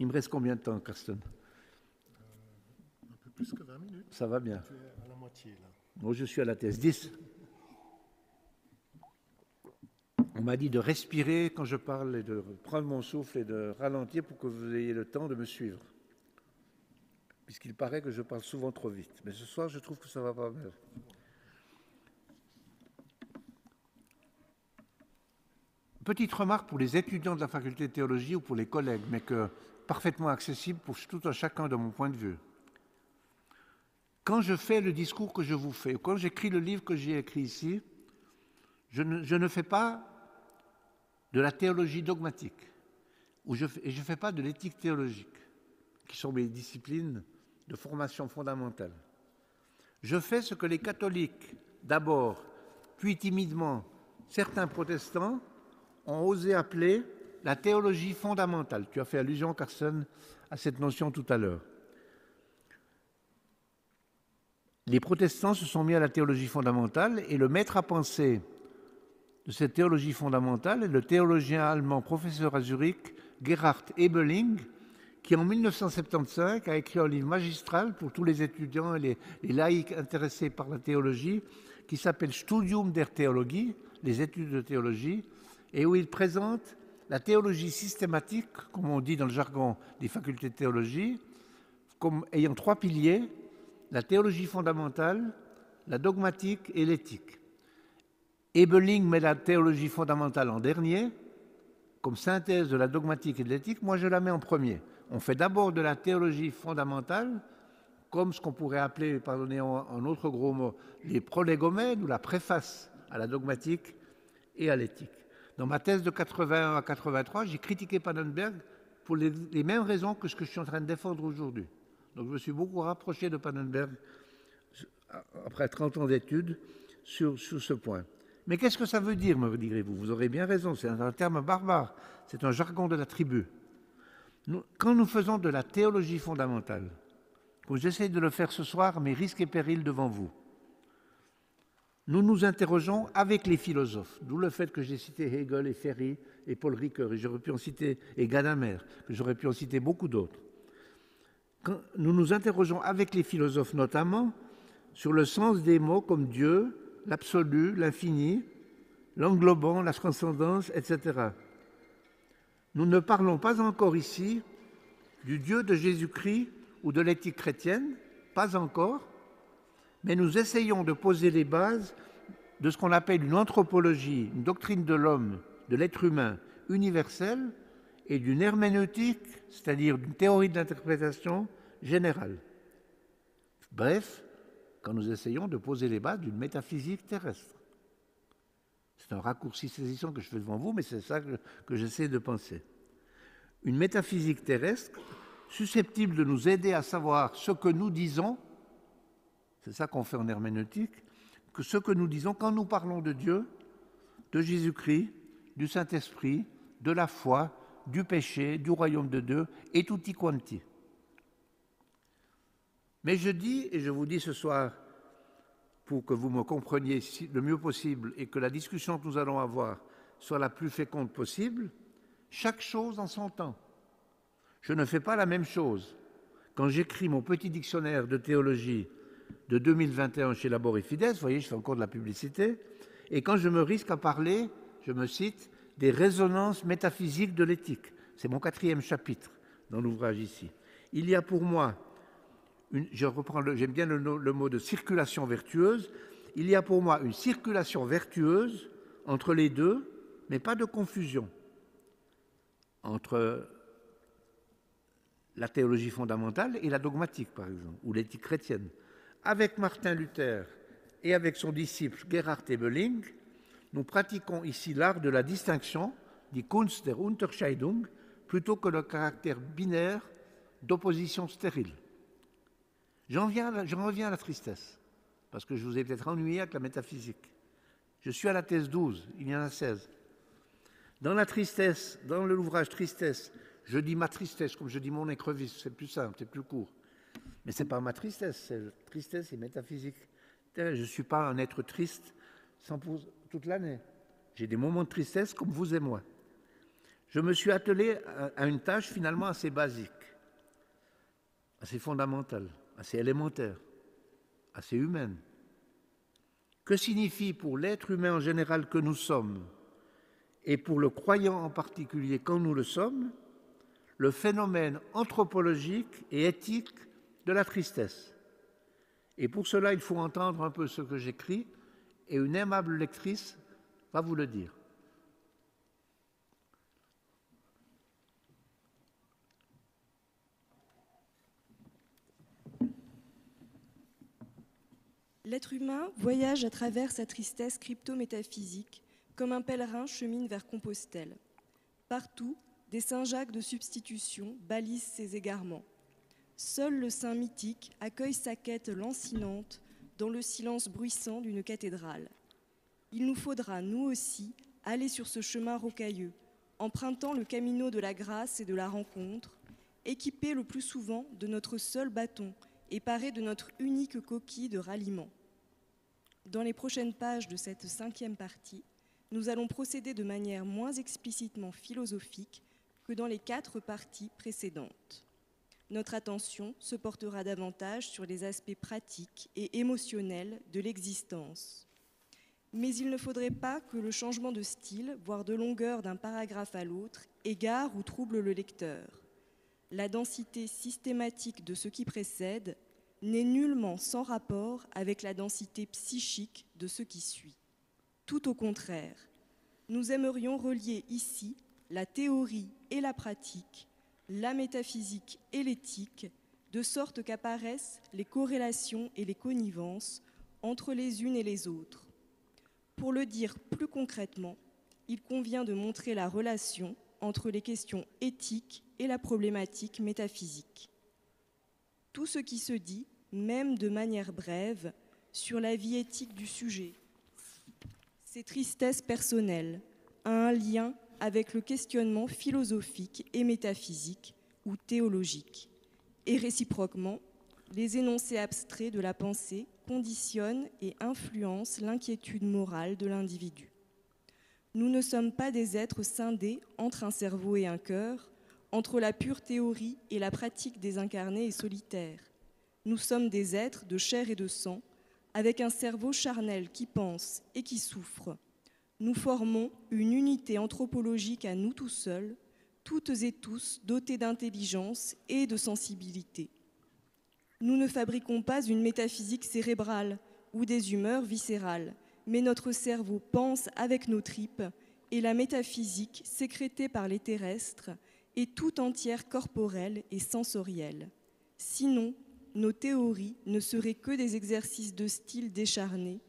S1: Il me reste combien de temps, Carsten?
S3: Un peu plus que 20 minutes.
S1: Ça va bien.
S3: Tu es à la moitié, là.
S1: Moi, je suis à la thèse 10. On m'a dit de respirer quand je parle et de prendre mon souffle et de ralentir pour que vous ayez le temps de me suivre. Puisqu'il paraît que je parle souvent trop vite. Mais ce soir, je trouve que ça va pas mal. Petite remarque pour les étudiants de la faculté de théologie ou pour les collègues, mais que parfaitement accessible pour tout un chacun de mon point de vue. Quand je fais le discours que je vous fais, ou quand j'écris le livre que j'ai écrit ici, je ne fais pas de la théologie dogmatique, et je ne fais pas de l'éthique théologique, qui sont mes disciplines de formation fondamentale. Je fais ce que les catholiques, d'abord, puis timidement, certains protestants, ont osé appeler la théologie fondamentale. Tu as fait allusion, Carsten, à cette notion tout à l'heure. Les protestants se sont mis à la théologie fondamentale et le maître à penser de cette théologie fondamentale est le théologien allemand professeur à Zurich, Gerhard Ebeling, qui en 1975 a écrit un livre magistral pour tous les étudiants et les laïcs intéressés par la théologie, qui s'appelle Studium der Theologie, les études de théologie, et où il présente la théologie systématique, comme on dit dans le jargon des facultés de théologie, comme ayant trois piliers, la théologie fondamentale, la dogmatique et l'éthique. Ebeling met la théologie fondamentale en dernier, comme synthèse de la dogmatique et de l'éthique. Moi, je la mets en premier. On fait d'abord de la théologie fondamentale, comme ce qu'on pourrait appeler, pardonnez en autre gros mot, les prolégomènes ou la préface à la dogmatique et à l'éthique. Dans ma thèse de 81 à 83, j'ai critiqué Pannenberg pour les mêmes raisons que ce que je suis en train de défendre aujourd'hui. Donc je me suis beaucoup rapproché de Pannenberg après 30 ans d'études sur ce point. Mais qu'est-ce que ça veut dire, me direz-vous? Vous aurez bien raison, c'est un terme barbare, c'est un jargon de la tribu. Quand nous faisons de la théologie fondamentale, comme j'essaie de le faire ce soir, mes risques et périls devant vous, nous nous interrogeons avec les philosophes, d'où le fait que j'ai cité Hegel et Ferry et Paul Ricoeur, et j'aurais pu en citer, et Gadamer, que j'aurais pu en citer beaucoup d'autres. Nous nous interrogeons avec les philosophes notamment sur le sens des mots comme Dieu, l'absolu, l'infini, l'englobant, la transcendance, etc. Nous ne parlons pas encore ici du Dieu de Jésus-Christ ou de l'éthique chrétienne, pas encore, mais nous essayons de poser les bases de ce qu'on appelle une anthropologie, une doctrine de l'homme, de l'être humain universelle et d'une herméneutique, c'est-à-dire d'une théorie de l'interprétation générale. Bref, quand nous essayons de poser les bases d'une métaphysique terrestre. C'est un raccourci saisissant que je fais devant vous, mais c'est ça que j'essaie de penser. Une métaphysique terrestre susceptible de nous aider à savoir ce que nous disons, c'est ça qu'on fait en herméneutique, que ce que nous disons quand nous parlons de Dieu, de Jésus-Christ, du Saint-Esprit, de la foi, du péché, du royaume de Dieu, et tutti quanti. Mais je dis, et je vous dis ce soir, pour que vous me compreniez le mieux possible et que la discussion que nous allons avoir soit la plus féconde possible, chaque chose en son temps. Je ne fais pas la même chose quand j'écris mon petit dictionnaire de théologie de 2021 chez Labor et Fides, vous voyez, je fais encore de la publicité, et quand je me risque à parler, je me cite, des résonances métaphysiques de l'éthique. C'est mon 4e chapitre dans l'ouvrage ici. Il y a pour moi, j'aime bien le mot de circulation vertueuse, il y a pour moi une circulation vertueuse entre les deux, mais pas de confusion entre la théologie fondamentale et la dogmatique, par exemple, ou l'éthique chrétienne. Avec Martin Luther et avec son disciple Gerhard Ebeling, nous pratiquons ici l'art de la distinction, die Kunst der Unterscheidung, plutôt que le caractère binaire d'opposition stérile. J'en reviens à la tristesse, parce que je vous ai peut-être ennuyé avec la métaphysique. Je suis à la thèse 12, il y en a 16. Dans la tristesse, dans l'ouvrage Tristesse, je dis ma tristesse, comme je dis mon écrevisse, c'est plus simple, c'est plus court. Mais ce n'est pas ma tristesse, tristesse est métaphysique. Je ne suis pas un être triste toute l'année. J'ai des moments de tristesse comme vous et moi. Je me suis attelé à une tâche finalement assez basique, assez fondamentale, assez élémentaire, assez humaine. Que signifie pour l'être humain en général que nous sommes, et pour le croyant en particulier quand nous le sommes, le phénomène anthropologique et éthique de la tristesse. Et pour cela, il faut entendre un peu ce que j'écris, et une aimable lectrice va vous le dire.
S4: L'être humain voyage à travers sa tristesse crypto-métaphysique, comme un pèlerin chemine vers Compostelle. Partout, des Saint-Jacques de substitution balisent ses égarements. Seul le saint mythique accueille sa quête lancinante dans le silence bruissant d'une cathédrale. Il nous faudra, nous aussi, aller sur ce chemin rocailleux, empruntant le camino de la grâce et de la rencontre, équipés le plus souvent de notre seul bâton et parés de notre unique coquille de ralliement. Dans les prochaines pages de cette 5e partie, nous allons procéder de manière moins explicitement philosophique que dans les 4 parties précédentes. Notre attention se portera davantage sur les aspects pratiques et émotionnels de l'existence. Mais il ne faudrait pas que le changement de style, voire de longueur d'un paragraphe à l'autre, égare ou trouble le lecteur. La densité systématique de ce qui précède n'est nullement sans rapport avec la densité psychique de ce qui suit. Tout au contraire, nous aimerions relier ici la théorie et la pratique, la métaphysique et l'éthique, de sorte qu'apparaissent les corrélations et les connivences entre les unes et les autres. Pour le dire plus concrètement, il convient de montrer la relation entre les questions éthiques et la problématique métaphysique. Tout ce qui se dit, même de manière brève, sur la vie éthique du sujet, ses tristesses personnelles, a un lien avec le questionnement philosophique et métaphysique ou théologique. Et réciproquement, les énoncés abstraits de la pensée conditionnent et influencent l'inquiétude morale de l'individu. Nous ne sommes pas des êtres scindés entre un cerveau et un cœur, entre la pure théorie et la pratique désincarnée et solitaire. Nous sommes des êtres de chair et de sang, avec un cerveau charnel qui pense et qui souffre. Nous formons une unité anthropologique à nous tout seuls, toutes et tous dotés d'intelligence et de sensibilité. Nous ne fabriquons pas une métaphysique cérébrale ou des humeurs viscérales, mais notre cerveau pense avec nos tripes et la métaphysique, sécrétée par les terrestres, est tout entière corporelle et sensorielle. Sinon, nos théories ne seraient que des exercices de style décharnés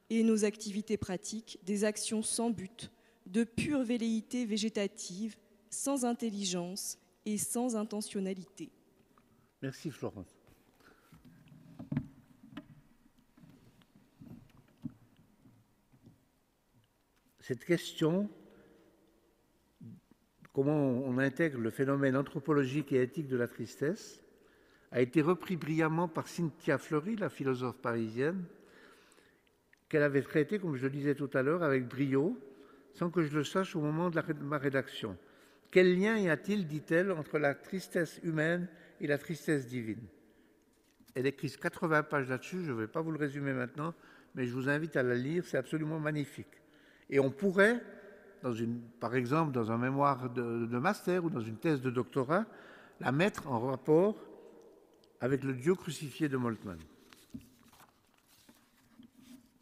S4: et nos activités pratiques des actions sans but, de pure velléité végétative, sans intelligence et sans intentionnalité.
S1: Merci Florence. Cette question, comment on intègre le phénomène anthropologique et éthique de la tristesse, a été repris brillamment par Cynthia Fleury, la philosophe parisienne, qu'elle avait traité, comme je le disais tout à l'heure, avec brio, sans que je le sache au moment de ma rédaction. Quel lien y a-t-il, dit-elle, entre la tristesse humaine et la tristesse divine? Elle écrit 80 pages là-dessus, je ne vais pas vous le résumer maintenant, mais je vous invite à la lire, c'est absolument magnifique. Et on pourrait, par exemple, dans un mémoire de master ou dans une thèse de doctorat, la mettre en rapport avec le Dieu crucifié de Moltmann.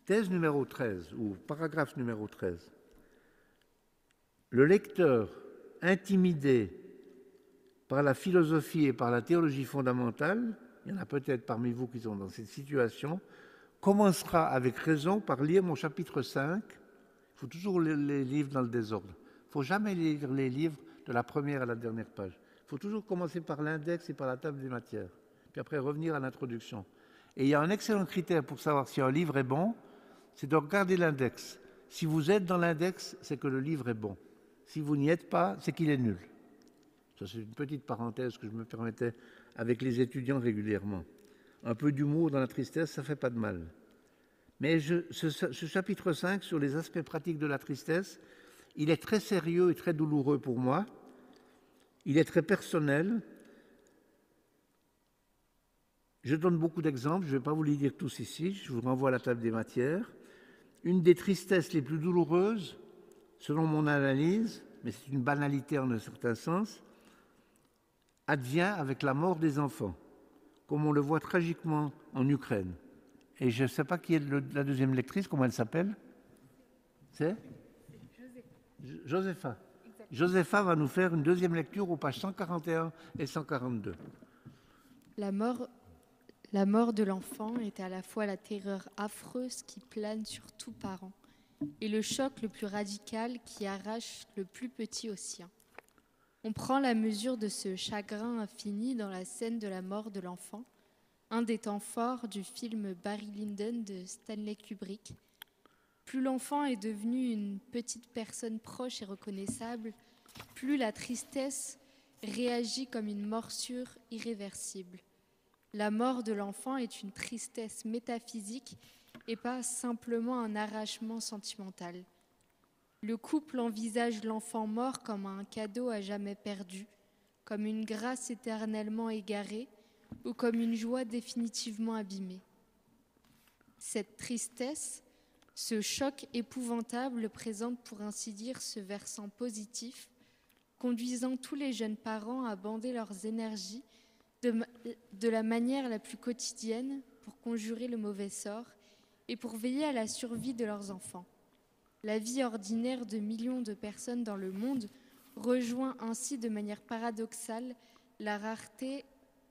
S1: Thèse numéro 13, ou paragraphe numéro 13. Le lecteur intimidé par la philosophie et par la théologie fondamentale, il y en a peut-être parmi vous qui sont dans cette situation, commencera avec raison par lire mon chapitre 5. Il faut toujours lire les livres dans le désordre. Il ne faut jamais lire les livres de la première à la dernière page. Il faut toujours commencer par l'index et par la table des matières, puis après revenir à l'introduction. Et il y a un excellent critère pour savoir si un livre est bon, c'est de regarder l'index. Si vous êtes dans l'index, c'est que le livre est bon. Si vous n'y êtes pas, c'est qu'il est nul. Ça, c'est une petite parenthèse que je me permettais avec les étudiants régulièrement. Un peu d'humour dans la tristesse, ça ne fait pas de mal. Mais ce chapitre 5 sur les aspects pratiques de la tristesse, il est très sérieux et très douloureux pour moi. Il est très personnel. Je donne beaucoup d'exemples, je ne vais pas vous les dire tous ici, je vous renvoie à la table des matières. Une des tristesses les plus douloureuses, selon mon analyse, mais c'est une banalité en un certain sens, advient avec la mort des enfants, comme on le voit tragiquement en Ukraine. Et je ne sais pas qui est la deuxième lectrice, comment elle s'appelle? C'est Josépha. Josépha va nous faire une deuxième lecture aux pages 141 et 142.
S5: La mort de l'enfant est à la fois la terreur affreuse qui plane sur tout parent et le choc le plus radical qui arrache le plus petit au sien. On prend la mesure de ce chagrin infini dans la scène de la mort de l'enfant, un des temps forts du film Barry Lyndon de Stanley Kubrick. Plus l'enfant est devenu une petite personne proche et reconnaissable, plus la tristesse réagit comme une morsure irréversible. La mort de l'enfant est une tristesse métaphysique et pas simplement un arrachement sentimental. Le couple envisage l'enfant mort comme un cadeau à jamais perdu, comme une grâce éternellement égarée ou comme une joie définitivement abîmée. Cette tristesse, ce choc épouvantable présente pour ainsi dire ce versant positif, conduisant tous les jeunes parents à bander leurs énergies de la manière la plus quotidienne pour conjurer le mauvais sort et pour veiller à la survie de leurs enfants. La vie ordinaire de millions de personnes dans le monde rejoint ainsi de manière paradoxale la rareté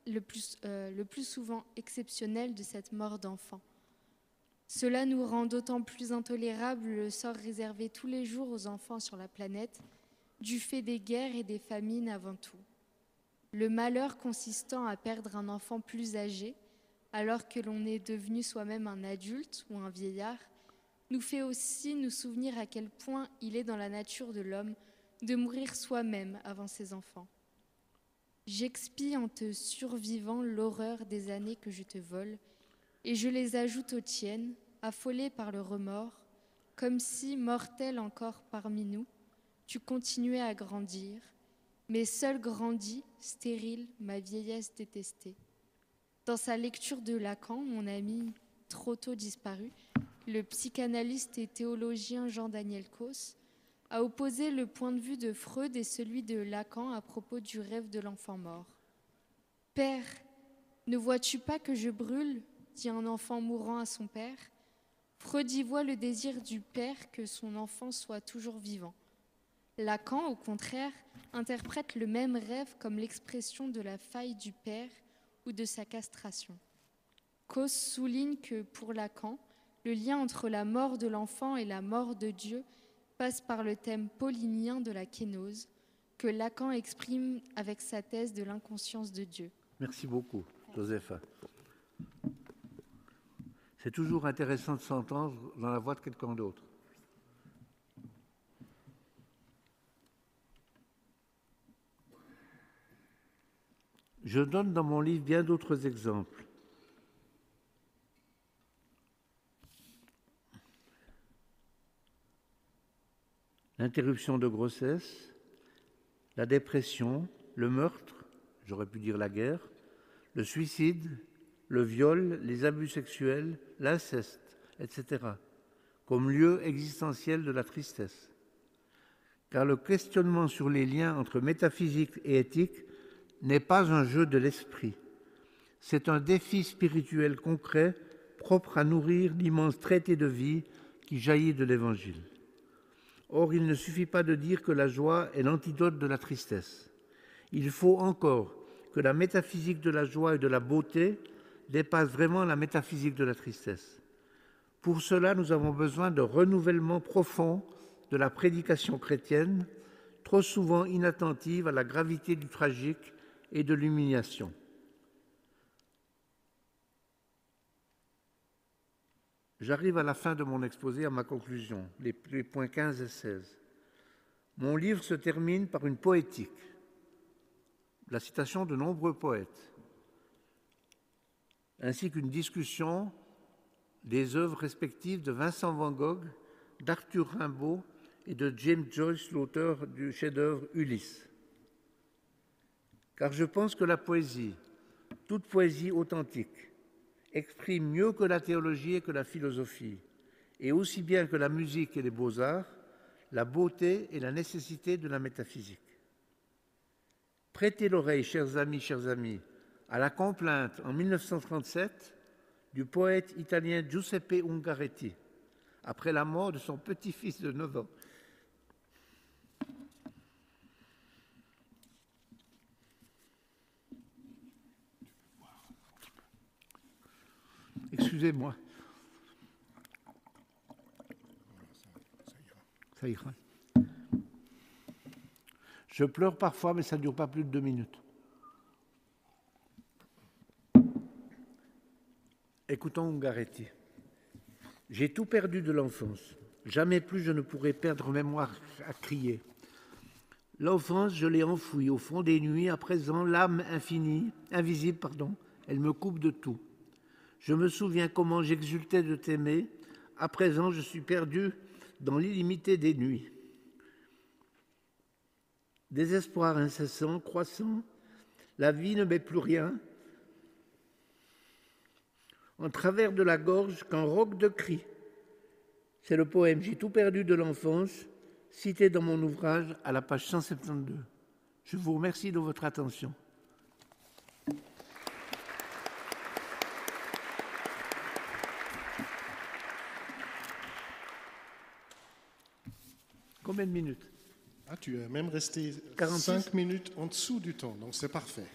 S5: le plus souvent exceptionnelle de cette mort d'enfant. Cela nous rend d'autant plus intolérable le sort réservé tous les jours aux enfants sur la planète, du fait des guerres et des famines avant tout. Le malheur consistant à perdre un enfant plus âgé, alors que l'on est devenu soi-même un adulte ou un vieillard, nous fait aussi nous souvenir à quel point il est dans la nature de l'homme de mourir soi-même avant ses enfants. J'expie en te survivant l'horreur des années que je te vole, et je les ajoute aux tiennes, affolé par le remords, comme si, mortel encore parmi nous, tu continuais à grandir, mais seul grandit, stérile, ma vieillesse détestée. Dans sa lecture de Lacan, mon ami trop tôt disparu, le psychanalyste et théologien Jean-Daniel Causse a opposé le point de vue de Freud et celui de Lacan à propos du rêve de l'enfant mort. « Père, ne vois-tu pas que je brûle ?» dit un enfant mourant à son père. Freud y voit le désir du père que son enfant soit toujours vivant. Lacan, au contraire, interprète le même rêve comme l'expression de la faille du père ou de sa castration. Causse souligne que, pour Lacan, le lien entre la mort de l'enfant et la mort de Dieu passe par le thème paulinien de la kénose, que Lacan exprime avec sa thèse de l'inconscience de Dieu.
S1: Merci beaucoup, Josépha. C'est toujours intéressant de s'entendre dans la voix de quelqu'un d'autre. Je donne dans mon livre bien d'autres exemples. L'interruption de grossesse, la dépression, le meurtre, j'aurais pu dire la guerre, le suicide, le viol, les abus sexuels, l'inceste, etc., comme lieu existentiel de la tristesse. Car le questionnement sur les liens entre métaphysique et éthique n'est pas un jeu de l'esprit. C'est un défi spirituel concret propre à nourrir l'immense traité de vie qui jaillit de l'Évangile. Or, il ne suffit pas de dire que la joie est l'antidote de la tristesse. Il faut encore que la métaphysique de la joie et de la beauté dépasse vraiment la métaphysique de la tristesse. Pour cela, nous avons besoin de renouvellement profond de la prédication chrétienne, trop souvent inattentive à la gravité du tragique et de l'humiliation. J'arrive à la fin de mon exposé, à ma conclusion, les points 15 et 16. Mon livre se termine par une poétique, la citation de nombreux poètes, ainsi qu'une discussion des œuvres respectives de Vincent van Gogh, d'Arthur Rimbaud et de James Joyce, l'auteur du chef-d'œuvre Ulysse. Car je pense que la poésie, toute poésie authentique, exprime mieux que la théologie et que la philosophie, et aussi bien que la musique et les beaux-arts, la beauté et la nécessité de la métaphysique. Prêtez l'oreille, chers amis, à la complainte en 1937 du poète italien Giuseppe Ungaretti, après la mort de son petit-fils de 9 ans. Excusez-moi. Ça ira. Je pleure parfois, mais ça ne dure pas plus de 2 minutes. Écoutons Ungaretti. J'ai tout perdu de l'enfance. Jamais plus je ne pourrai perdre mémoire à crier. L'enfance, je l'ai enfouie au fond des nuits. À présent, l'âme invisible, elle me coupe de tout. Je me souviens comment j'exultais de t'aimer. À présent, je suis perdu dans l'illimité des nuits. Désespoir incessant, croissant, la vie ne met plus rien. En travers de la gorge, qu'un roc de cris. C'est le poème « J'ai tout perdu de l'enfance », cité dans mon ouvrage à la page 172. Je vous remercie de votre attention. Combien de minutes?
S3: Tu es même resté
S1: 46.
S3: 5 minutes en dessous du temps, donc c'est parfait.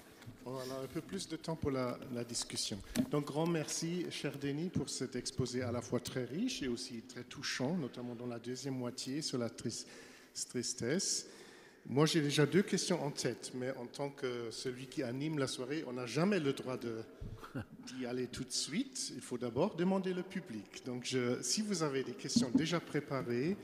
S3: On a un peu plus de temps pour la discussion. Donc, grand merci, cher Denis, pour cet exposé à la fois très riche et aussi très touchant, notamment dans la deuxième moitié sur la tristesse. Moi, j'ai déjà 2 questions en tête, mais en tant que celui qui anime la soirée, on n'a jamais le droit d'y aller tout de suite. Il faut d'abord demander le public. Donc, si vous avez des questions déjà préparées,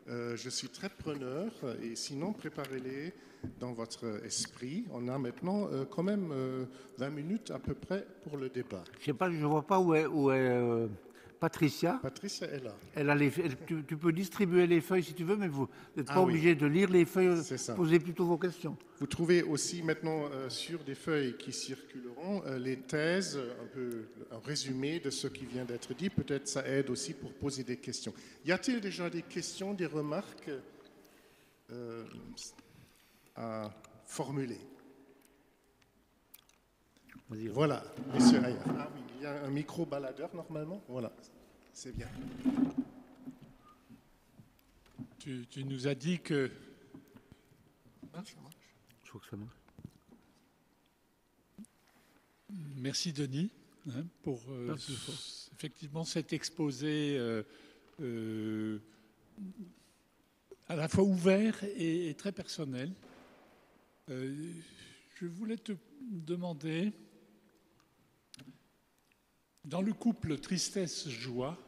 S3: je suis très preneur, et sinon, préparez-les dans votre esprit. On a maintenant quand même 20 minutes à peu près pour le débat.
S1: Je ne vois pas où est Patricia.
S3: Patricia est là.
S1: Tu peux distribuer les feuilles si tu veux, mais vous n'êtes pas obligé de lire les feuilles. Posez plutôt vos questions.
S3: Vous trouvez aussi maintenant sur des feuilles qui circuleront les thèses, un résumé de ce qui vient d'être dit. Peut-être ça aide aussi pour poser des questions. Y a-t-il déjà des questions, des remarques à formuler? Voilà, monsieur Ayer. Ah oui, il y a un micro baladeur normalement. Voilà, c'est bien.
S6: Tu nous as dit que...
S3: Ah, ça marche.
S1: Je crois que ça marche.
S6: Merci Denis pour effectivement cet exposé à la fois ouvert et très personnel. Je voulais te demander, dans le couple tristesse-joie,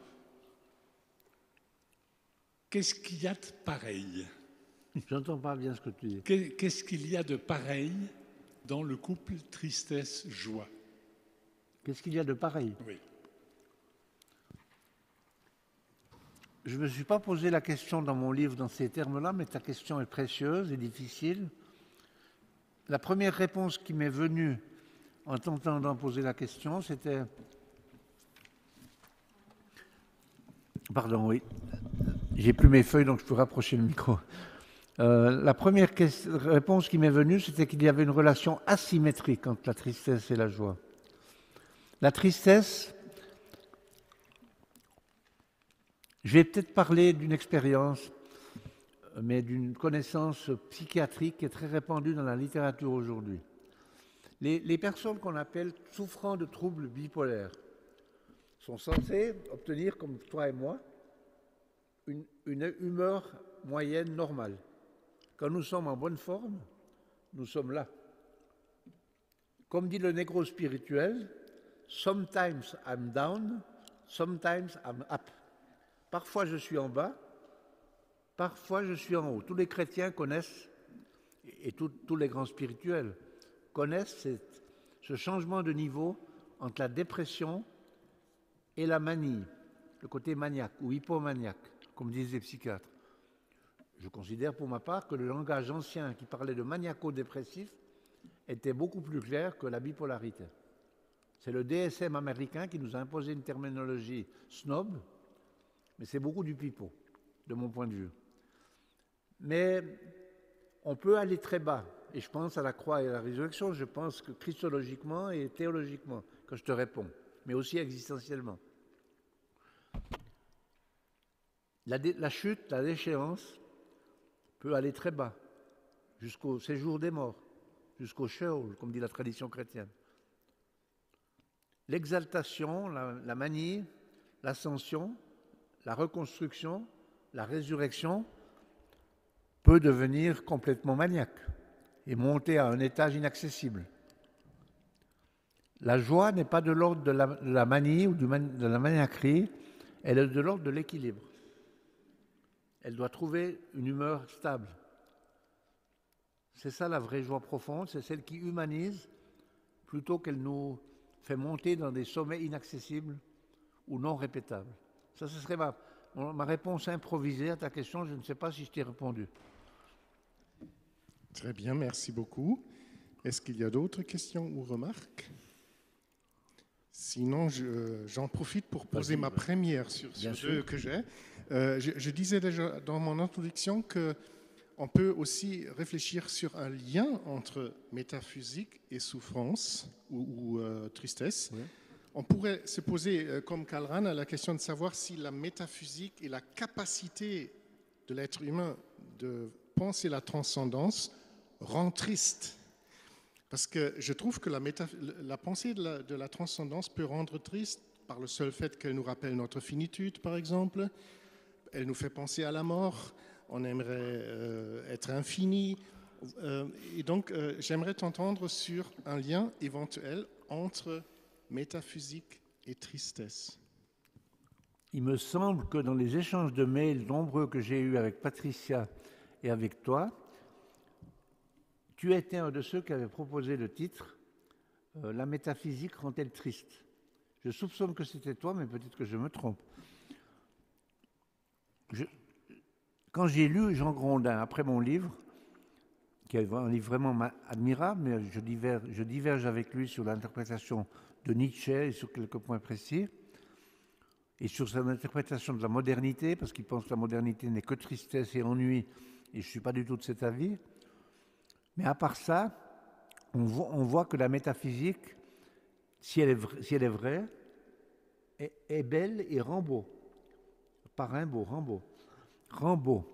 S6: qu'est-ce qu'il y a de pareil?
S1: J'entends pas bien ce que tu dis.
S6: Qu'est-ce qu'il y a de pareil dans le couple tristesse-joie?
S1: Qu'est-ce qu'il y a de pareil?
S6: Oui.
S1: Je ne me suis pas posé la question dans mon livre dans ces termes-là, mais ta question est précieuse et difficile. la première réponse qui m'est venue en t'entendant poser la question, c'était... Pardon, oui. J'ai plus mes feuilles, donc je peux rapprocher le micro. La première réponse qui m'est venue, c'était qu'il y avait une relation asymétrique entre la tristesse et la joie. La tristesse, je vais peut-être parler d'une expérience, mais d'une connaissance psychiatrique qui est très répandue dans la littérature aujourd'hui. Les personnes qu'on appelle souffrant de troubles bipolaires sont censées obtenir, comme toi et moi, une humeur moyenne normale. Quand nous sommes en bonne forme, nous sommes là. Comme dit le négro spirituel, sometimes I'm down, sometimes I'm up. Parfois je suis en bas, parfois je suis en haut. Tous les chrétiens connaissent, et tous les grands spirituels connaissent ce changement de niveau entre la dépression et la manie, le côté maniaque ou hypomaniaque, comme disent les psychiatres. Je considère pour ma part que le langage ancien qui parlait de maniaco-dépressif était beaucoup plus clair que la bipolarité. C'est le DSM américain qui nous a imposé une terminologie snob, mais c'est beaucoup du pipeau, de mon point de vue. Mais on peut aller très bas, et je pense à la croix et à la résurrection, je pense que christologiquement et théologiquement, quand je te réponds, mais aussi existentiellement. La chute, la déchéance, peut aller très bas, jusqu'au séjour des morts, jusqu'au Sheol, comme dit la tradition chrétienne. L'exaltation, la manie, l'ascension, la reconstruction, la résurrection peut devenir complètement maniaque et monter à un étage inaccessible. La joie n'est pas de l'ordre de la manie ou de la maniaquerie, elle est de l'ordre de l'équilibre. Elle doit trouver une humeur stable. C'est ça la vraie joie profonde, c'est celle qui humanise plutôt qu'elle nous fait monter dans des sommets inaccessibles ou non répétables. Ça, ce serait ma réponse improvisée à ta question. Je ne sais pas si je t'ai répondu.
S3: Très bien, merci beaucoup. Est-ce qu'il y a d'autres questions ou remarques? Sinon, j'en profite pour poser ma première sur deux que j'ai. Je disais déjà dans mon introduction qu'on peut aussi réfléchir sur un lien entre métaphysique et souffrance ou tristesse. Oui. On pourrait se poser, comme Karl Rahner, la question de savoir si la métaphysique et la capacité de l'être humain de penser la transcendance rend triste. Parce que je trouve que la pensée de la transcendance peut rendre triste par le seul fait qu'elle nous rappelle notre finitude, par exemple. Elle nous fait penser à la mort. On aimerait être infini. Et donc, j'aimerais t'entendre sur un lien éventuel entre métaphysique et tristesse.
S1: Il me semble que dans les échanges de mails nombreux que j'ai eus avec Patricia et avec toi, tu étais un de ceux qui avaient proposé le titre « La métaphysique rend-elle triste ?» Je soupçonne que c'était toi, mais peut-être que je me trompe. Quand j'ai lu Jean Grondin, après mon livre, qui est un livre vraiment admirable, mais je diverge avec lui sur l'interprétation de Nietzsche et sur quelques points précis, et sur son interprétation de la modernité, parce qu'il pense que la modernité n'est que tristesse et ennui, et je ne suis pas du tout de cet avis. Mais à part ça, on voit que la métaphysique, si elle est vraie, est belle et rend beau. Pas Rimbaud, Rimbaud.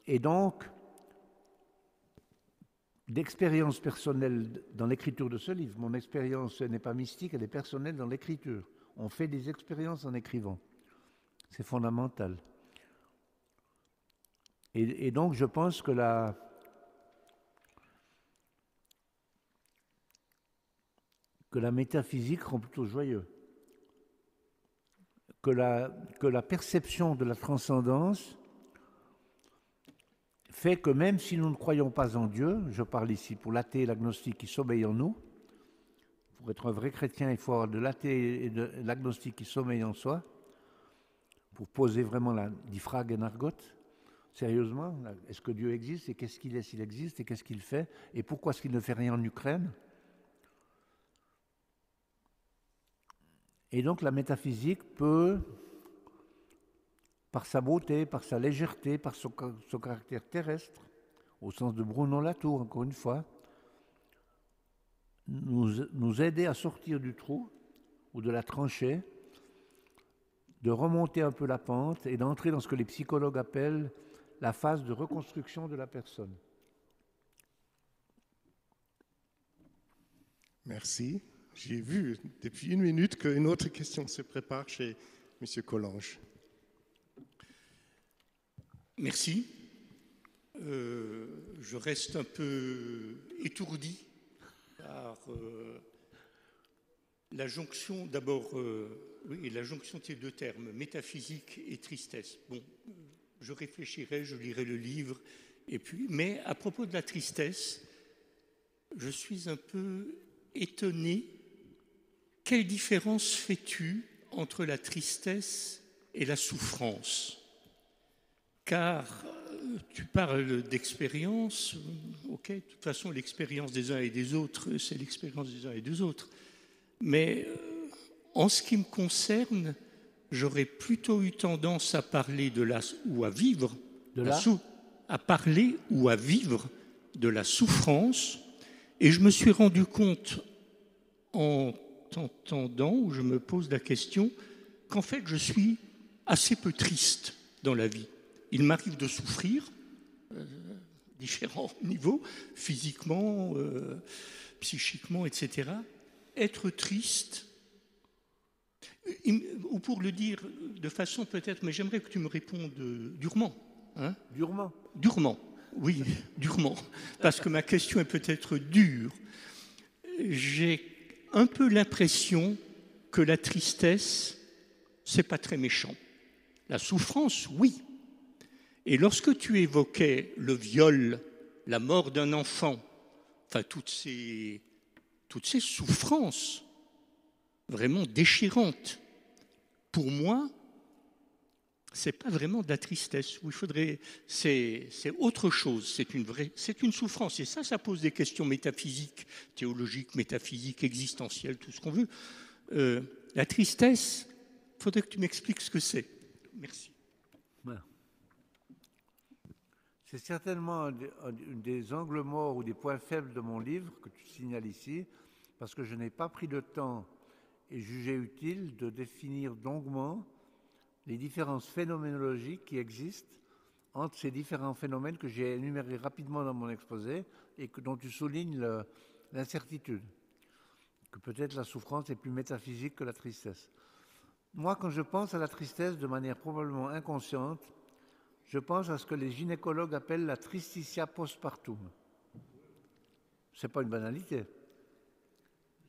S1: Et donc, d'expérience personnelle dans l'écriture de ce livre, mon expérience n'est pas mystique, elle est personnelle dans l'écriture. On fait des expériences en écrivant. C'est fondamental. Et donc, je pense que la métaphysique rend plutôt joyeux. Que la perception de la transcendance fait que même si nous ne croyons pas en Dieu, je parle ici pour l'athée et l'agnostique qui sommeillent en nous, pour être un vrai chrétien, il faut avoir de l'athée et de l'agnostique qui sommeillent en soi, pour poser vraiment la die Frage nach Gott, Sérieusement, est-ce que Dieu existe et qu'est-ce qu'il est s'il existe et qu'est-ce qu'il fait et pourquoi est-ce qu'il ne fait rien en Ukraine? Et donc la métaphysique peut, par sa beauté, par sa légèreté, par son caractère terrestre, au sens de Bruno Latour, encore une fois, nous aider à sortir du trou ou de la tranchée, de remonter un peu la pente et d'entrer dans ce que les psychologues appellent la phase de reconstruction de la personne.
S3: Merci. J'ai vu depuis une minute qu'une autre question se prépare chez M. Collange.
S6: Merci. Je reste un peu étourdi par la jonction, d'abord, oui, la jonction de ces deux termes, métaphysique et tristesse. Bon, je réfléchirai, je lirai le livre, et puis, mais à propos de la tristesse, je suis un peu étonné. Quelle différence fais-tu entre la tristesse et la souffrance? Car tu parles d'expérience, ok, de toute façon l'expérience des uns et des autres, c'est l'expérience des uns et des autres. Mais en ce qui me concerne, j'aurais plutôt eu tendance à parler ou à vivre, à parler ou à vivre de la souffrance. Et je me suis rendu compte en t'entendant, où je me pose la question, qu'en fait je suis assez peu triste dans la vie. Il m'arrive de souffrir, différents niveaux, physiquement, psychiquement, etc. Être triste, ou pour le dire de façon peut-être, mais j'aimerais que tu me répondes durement. Hein?
S1: Durement?
S6: Durement, oui, durement. Parce que ma question est peut-être dure. J'ai un peu l'impression que la tristesse, c'est pas très méchant. La souffrance, oui. Et lorsque tu évoquais le viol, la mort d'un enfant, enfin toutes ces souffrances vraiment déchirantes, pour moi, c'est pas vraiment de la tristesse. C'est autre chose. C'est une souffrance. Et ça pose des questions métaphysiques, théologiques, métaphysiques, existentielles, tout ce qu'on veut. La tristesse, il faudrait que tu m'expliques ce que c'est. Merci.
S1: C'est certainement un des angles morts ou des points faibles de mon livre que tu signales ici, parce que je n'ai pas pris le temps et jugé utile de définir longuement les différences phénoménologiques qui existent entre ces différents phénomènes que j'ai énumérés rapidement dans mon exposé et dont tu soulignes l'incertitude, que peut-être la souffrance est plus métaphysique que la tristesse. Moi, quand je pense à la tristesse de manière probablement inconsciente, je pense à ce que les gynécologues appellent la tristitia postpartum. Ce n'est pas une banalité.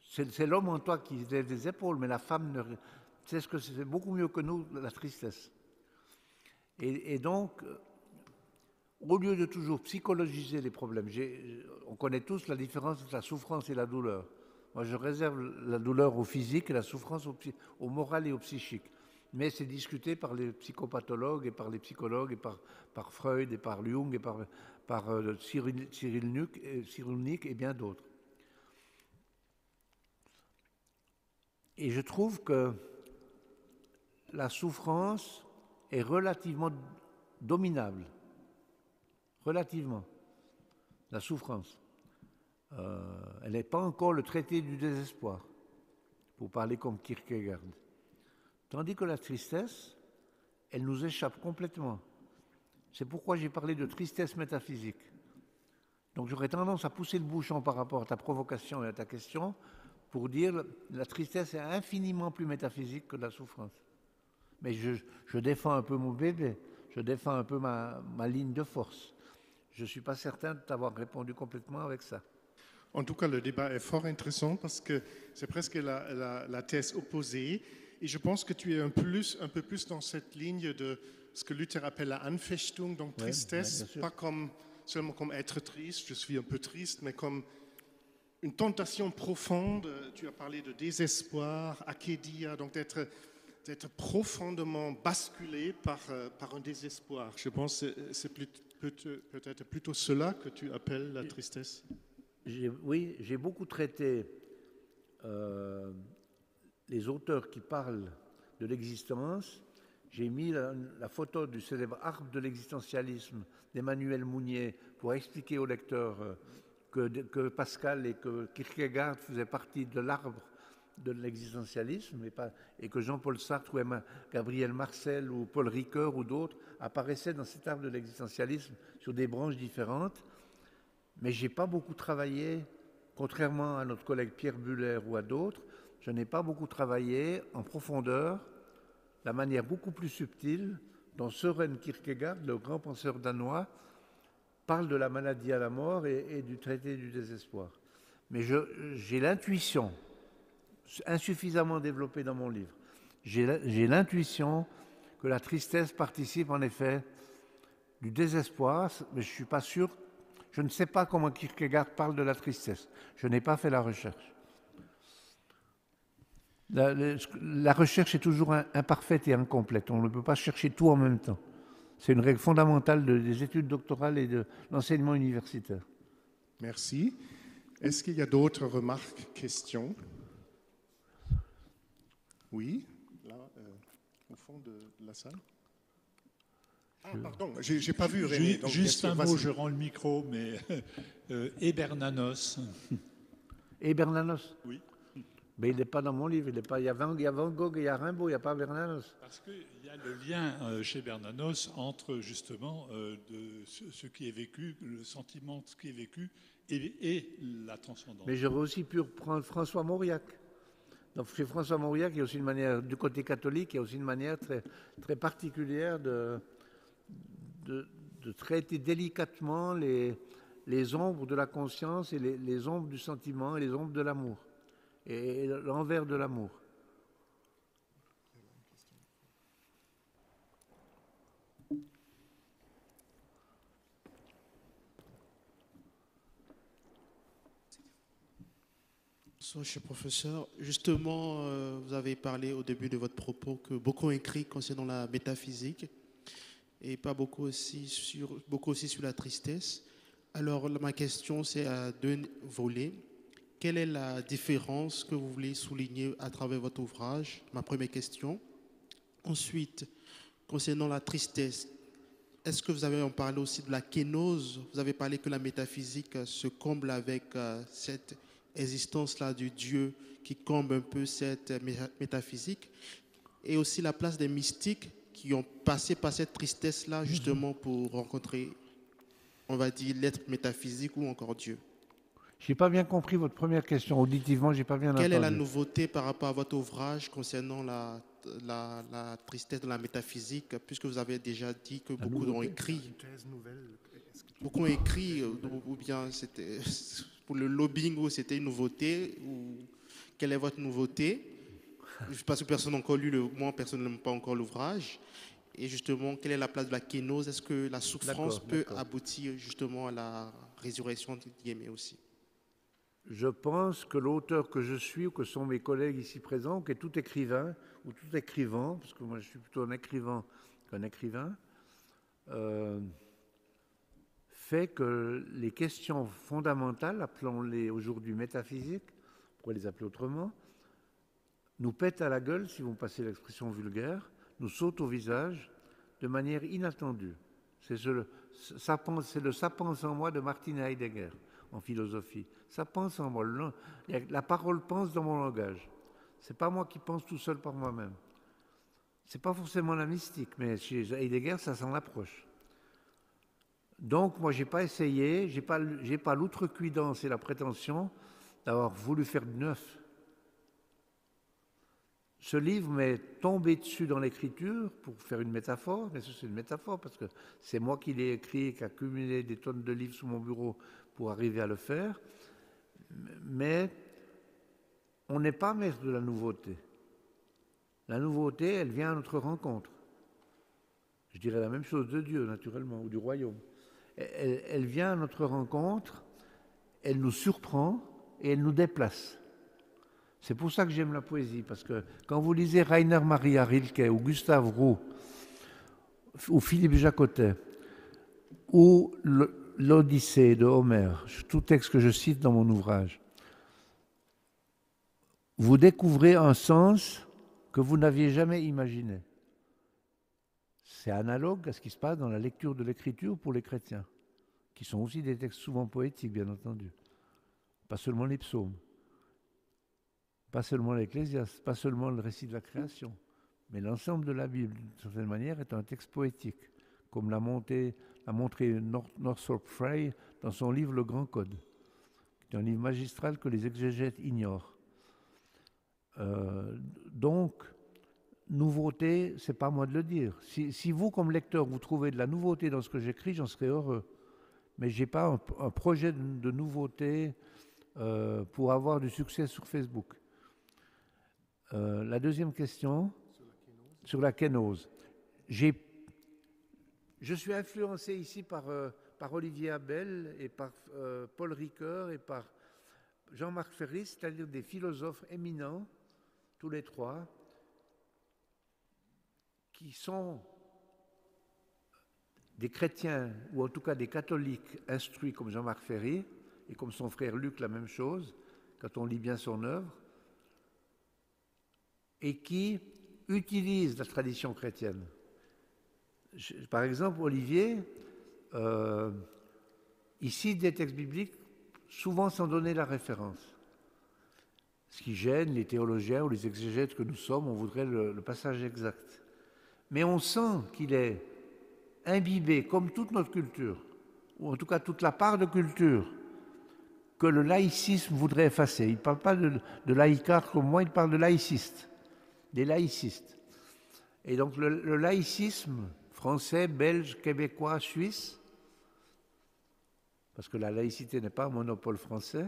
S1: C'est l'homme en toi qui lève les épaules, mais la femme c'est ce que c'est beaucoup mieux que nous, la tristesse. Et donc, au lieu de toujours psychologiser les problèmes, on connaît tous la différence entre la souffrance et la douleur. Moi, je réserve la douleur au physique et la souffrance au moral et au psychique. Mais c'est discuté par les psychopathologues et par les psychologues et par Freud et par Jung et par Cyrulnik et bien d'autres. Et je trouve que la souffrance est relativement dominable. Relativement. La souffrance. Elle n'est pas encore le traité du désespoir, pour parler comme Kierkegaard. Tandis que la tristesse, elle nous échappe complètement. C'est pourquoi j'ai parlé de tristesse métaphysique. Donc j'aurais tendance à pousser le bouchon par rapport à ta provocation et à ta question pour dire que la tristesse est infiniment plus métaphysique que la souffrance. Mais je défends un peu mon bébé, je défends un peu ma ligne de force. Je ne suis pas certain de t'avoir répondu complètement avec ça.
S3: En tout cas, le débat est fort intéressant parce que c'est presque la thèse opposée. Et je pense que tu es un peu plus dans cette ligne de ce que Luther appelle la Anfechtung, donc tristesse, pas seulement comme être triste, je suis un peu triste, mais comme une tentation profonde. Tu as parlé de désespoir, akédia, donc d'être d'être profondément basculé par un désespoir. Je pense que c'est peut-être plutôt cela que tu appelles la tristesse.
S1: Oui, j'ai beaucoup traité les auteurs qui parlent de l'existence. J'ai mis la photo du célèbre arbre de l'existentialisme d'Emmanuel Mounier pour expliquer au lecteur que Pascal et que Kierkegaard faisaient partie de l'arbre de l'existentialisme et que Jean-Paul Sartre ou Gabriel Marcel ou Paul Ricoeur ou d'autres apparaissaient dans cet arbre de l'existentialisme sur des branches différentes. Mais je n'ai pas beaucoup travaillé, contrairement à notre collègue Pierre Buller ou à d'autres, je n'ai pas beaucoup travaillé en profondeur la manière beaucoup plus subtile dont Søren Kierkegaard, le grand penseur danois, parle de la maladie à la mort et du traité du désespoir. Mais j'ai l'intuition, insuffisamment développée dans mon livre, j'ai l'intuition que la tristesse participe en effet du désespoir, mais je ne suis pas sûr, je ne sais pas comment Kierkegaard parle de la tristesse. Je n'ai pas fait la recherche. La recherche est toujours imparfaite et incomplète. On ne peut pas chercher tout en même temps. C'est une règle fondamentale des études doctorales et de l'enseignement universitaire.
S3: Merci. Est-ce qu'il y a d'autres remarques, questions? Oui, là, au fond de la salle. Ah, pardon, j'ai pas vu René. Donc,
S7: juste un mot, je rends le micro, mais Ebernanos.
S1: Ebernanos?
S7: Oui.
S1: Mais il n'est pas dans mon livre. Il y a Van Gogh et il y a Rimbaud, il n'y a pas Bernanos.
S7: Parce qu'il y a le lien chez Bernanos entre justement ce qui est vécu, le sentiment de ce qui est vécu et la transcendance.
S1: Mais j'aurais aussi pu prendre François Mauriac. Donc chez François Mauriac, il y a aussi une manière, du côté catholique, il y a aussi une manière très, très particulière de traiter délicatement les ombres de la conscience et les ombres du sentiment et les ombres de l'amour. Et l'envers de l'amour.
S8: Bonsoir, monsieur le professeur. Justement, vous avez parlé au début de votre propos que beaucoup ont écrit concernant la métaphysique et pas beaucoup aussi sur la tristesse. Alors, ma question, c'est à deux volets. Quelle est la différence que vous voulez souligner à travers votre ouvrage? Ma première question. Ensuite, concernant la tristesse, est-ce que vous avez en parlé aussi de la kénose? Vous avez parlé que la métaphysique se comble avec cette existence-là du Dieu qui comble un peu cette métaphysique. Et aussi la place des mystiques qui ont passé par cette tristesse-là justement pour rencontrer, on va dire, l'être métaphysique ou encore Dieu.
S1: Je n'ai pas bien compris votre première question. Auditivement, je n'ai pas bien entendu.
S8: Quelle est la nouveauté par rapport à votre ouvrage concernant la tristesse de la métaphysique, puisque vous avez déjà dit que beaucoup ont écrit. Beaucoup ont écrit, ou bien c'était pour le lobbying, ou c'était une nouveauté, ou quelle est votre nouveauté? Parce que personne n'a encore lu, moi personne n'aime pas encore l'ouvrage. Et justement, quelle est la place de la kénose? Est-ce que la souffrance peut aboutir justement à la résurrection d'Yémé aussi?
S1: Je pense que l'auteur que je suis, ou que sont mes collègues ici présents, ou que tout écrivain, ou tout écrivant, parce que moi je suis plutôt un écrivain qu'un écrivain, fait que les questions fondamentales, appelons-les aujourd'hui métaphysiques, on pourrait les appeler autrement, nous pètent à la gueule, si vous me passez l'expression vulgaire, nous sautent au visage de manière inattendue. C'est le ça pense en moi de Martin Heidegger en philosophie. Ça pense en moi. La parole pense dans mon langage. C'est pas moi qui pense tout seul par moi-même. C'est pas forcément la mystique, mais chez Heidegger, ça s'en approche. Donc, moi, j'ai pas essayé, j'ai pas l'outrecuidance et la prétention d'avoir voulu faire de neuf. Ce livre m'est tombé dessus dans l'écriture pour faire une métaphore, mais c'est une métaphore parce que c'est moi qui l'ai écrit et qui a cumulé des tonnes de livres sous mon bureau pour arriver à le faire. Mais on n'est pas maître de la nouveauté. La nouveauté, elle vient à notre rencontre. Je dirais la même chose de Dieu, naturellement, ou du royaume. Elle vient à notre rencontre, elle nous surprend et elle nous déplace. C'est pour ça que j'aime la poésie, parce que quand vous lisez Rainer Maria Rilke ou Gustave Roux ou Philippe Jacotet ou l'Odyssée de Homère, tout texte que je cite dans mon ouvrage, vous découvrez un sens que vous n'aviez jamais imaginé. C'est analogue à ce qui se passe dans la lecture de l'écriture pour les chrétiens, qui sont aussi des textes souvent poétiques, bien entendu. Pas seulement les psaumes, pas seulement l'Ecclésiaste, pas seulement le récit de la création, mais l'ensemble de la Bible, d'une certaine manière, est un texte poétique, comme l'a montré Northrop Frye dans son livre Le Grand Code, qui est un livre magistral que les exégètes ignorent. Donc, nouveauté, c'est pas moi de le dire. Si vous, comme lecteur, vous trouvez de la nouveauté dans ce que j'écris, j'en serais heureux. Mais je n'ai pas un projet de nouveauté pour avoir du succès sur Facebook. La deuxième question, sur la kénose. Je suis influencé ici par Olivier Abel et par Paul Ricoeur et par Jean-Marc Ferry, c'est-à-dire des philosophes éminents, tous les trois, qui sont des chrétiens, ou en tout cas des catholiques instruits comme Jean-Marc Ferry, et comme son frère Luc, la même chose, quand on lit bien son œuvre, et qui utilisent la tradition chrétienne. Par exemple, Olivier, il cite des textes bibliques souvent sans donner la référence. Ce qui gêne les théologiens ou les exégètes que nous sommes, on voudrait le passage exact. Mais on sent qu'il est imbibé, comme toute notre culture, ou en tout cas toute la part de culture, que le laïcisme voudrait effacer. Il ne parle pas de laïcard comme moi, il parle de laïcistes, des laïcistes. Et donc le laïcisme français, belge, québécois, suisse, parce que la laïcité n'est pas un monopole français,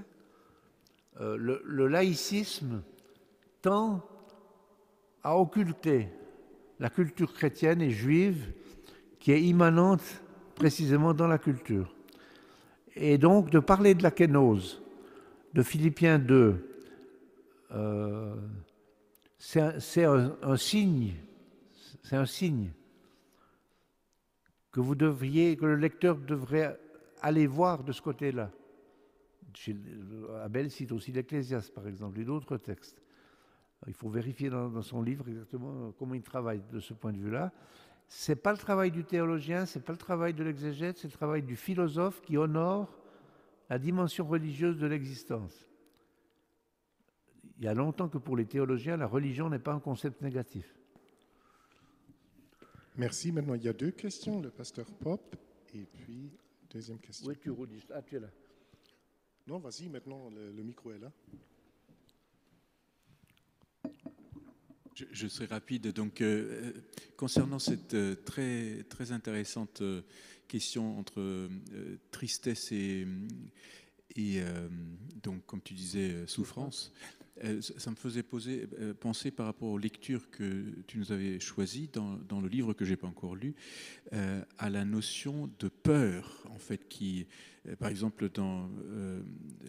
S1: le laïcisme tend à occulter la culture chrétienne et juive qui est immanente précisément dans la culture. Et donc de parler de la kénose, de Philippiens 2, c'est un signe, c'est un signe que que le lecteur devrait aller voir de ce côté-là. Abel cite aussi l'Ecclésiaste, par exemple, et d'autres textes. Il faut vérifier dans son livre exactement comment il travaille de ce point de vue-là. Ce n'est pas le travail du théologien, ce n'est pas le travail de l'exégète, c'est le travail du philosophe qui honore la dimension religieuse de l'existence. Il y a longtemps que pour les théologiens, la religion n'est pas un concept négatif.
S3: Merci. Maintenant, il y a deux questions, le pasteur Pop, et puis deuxième question.
S1: Oui, tu redis. Ah, tu es là.
S3: Non, vas-y, maintenant, le micro est là.
S2: Je serai rapide. Donc, concernant cette très, très intéressante question entre tristesse et donc, comme tu disais, souffrance, ça me faisait penser par rapport aux lectures que tu nous avais choisies dans le livre que je n'ai pas encore lu, à la notion de peur, en fait, qui, par exemple, dans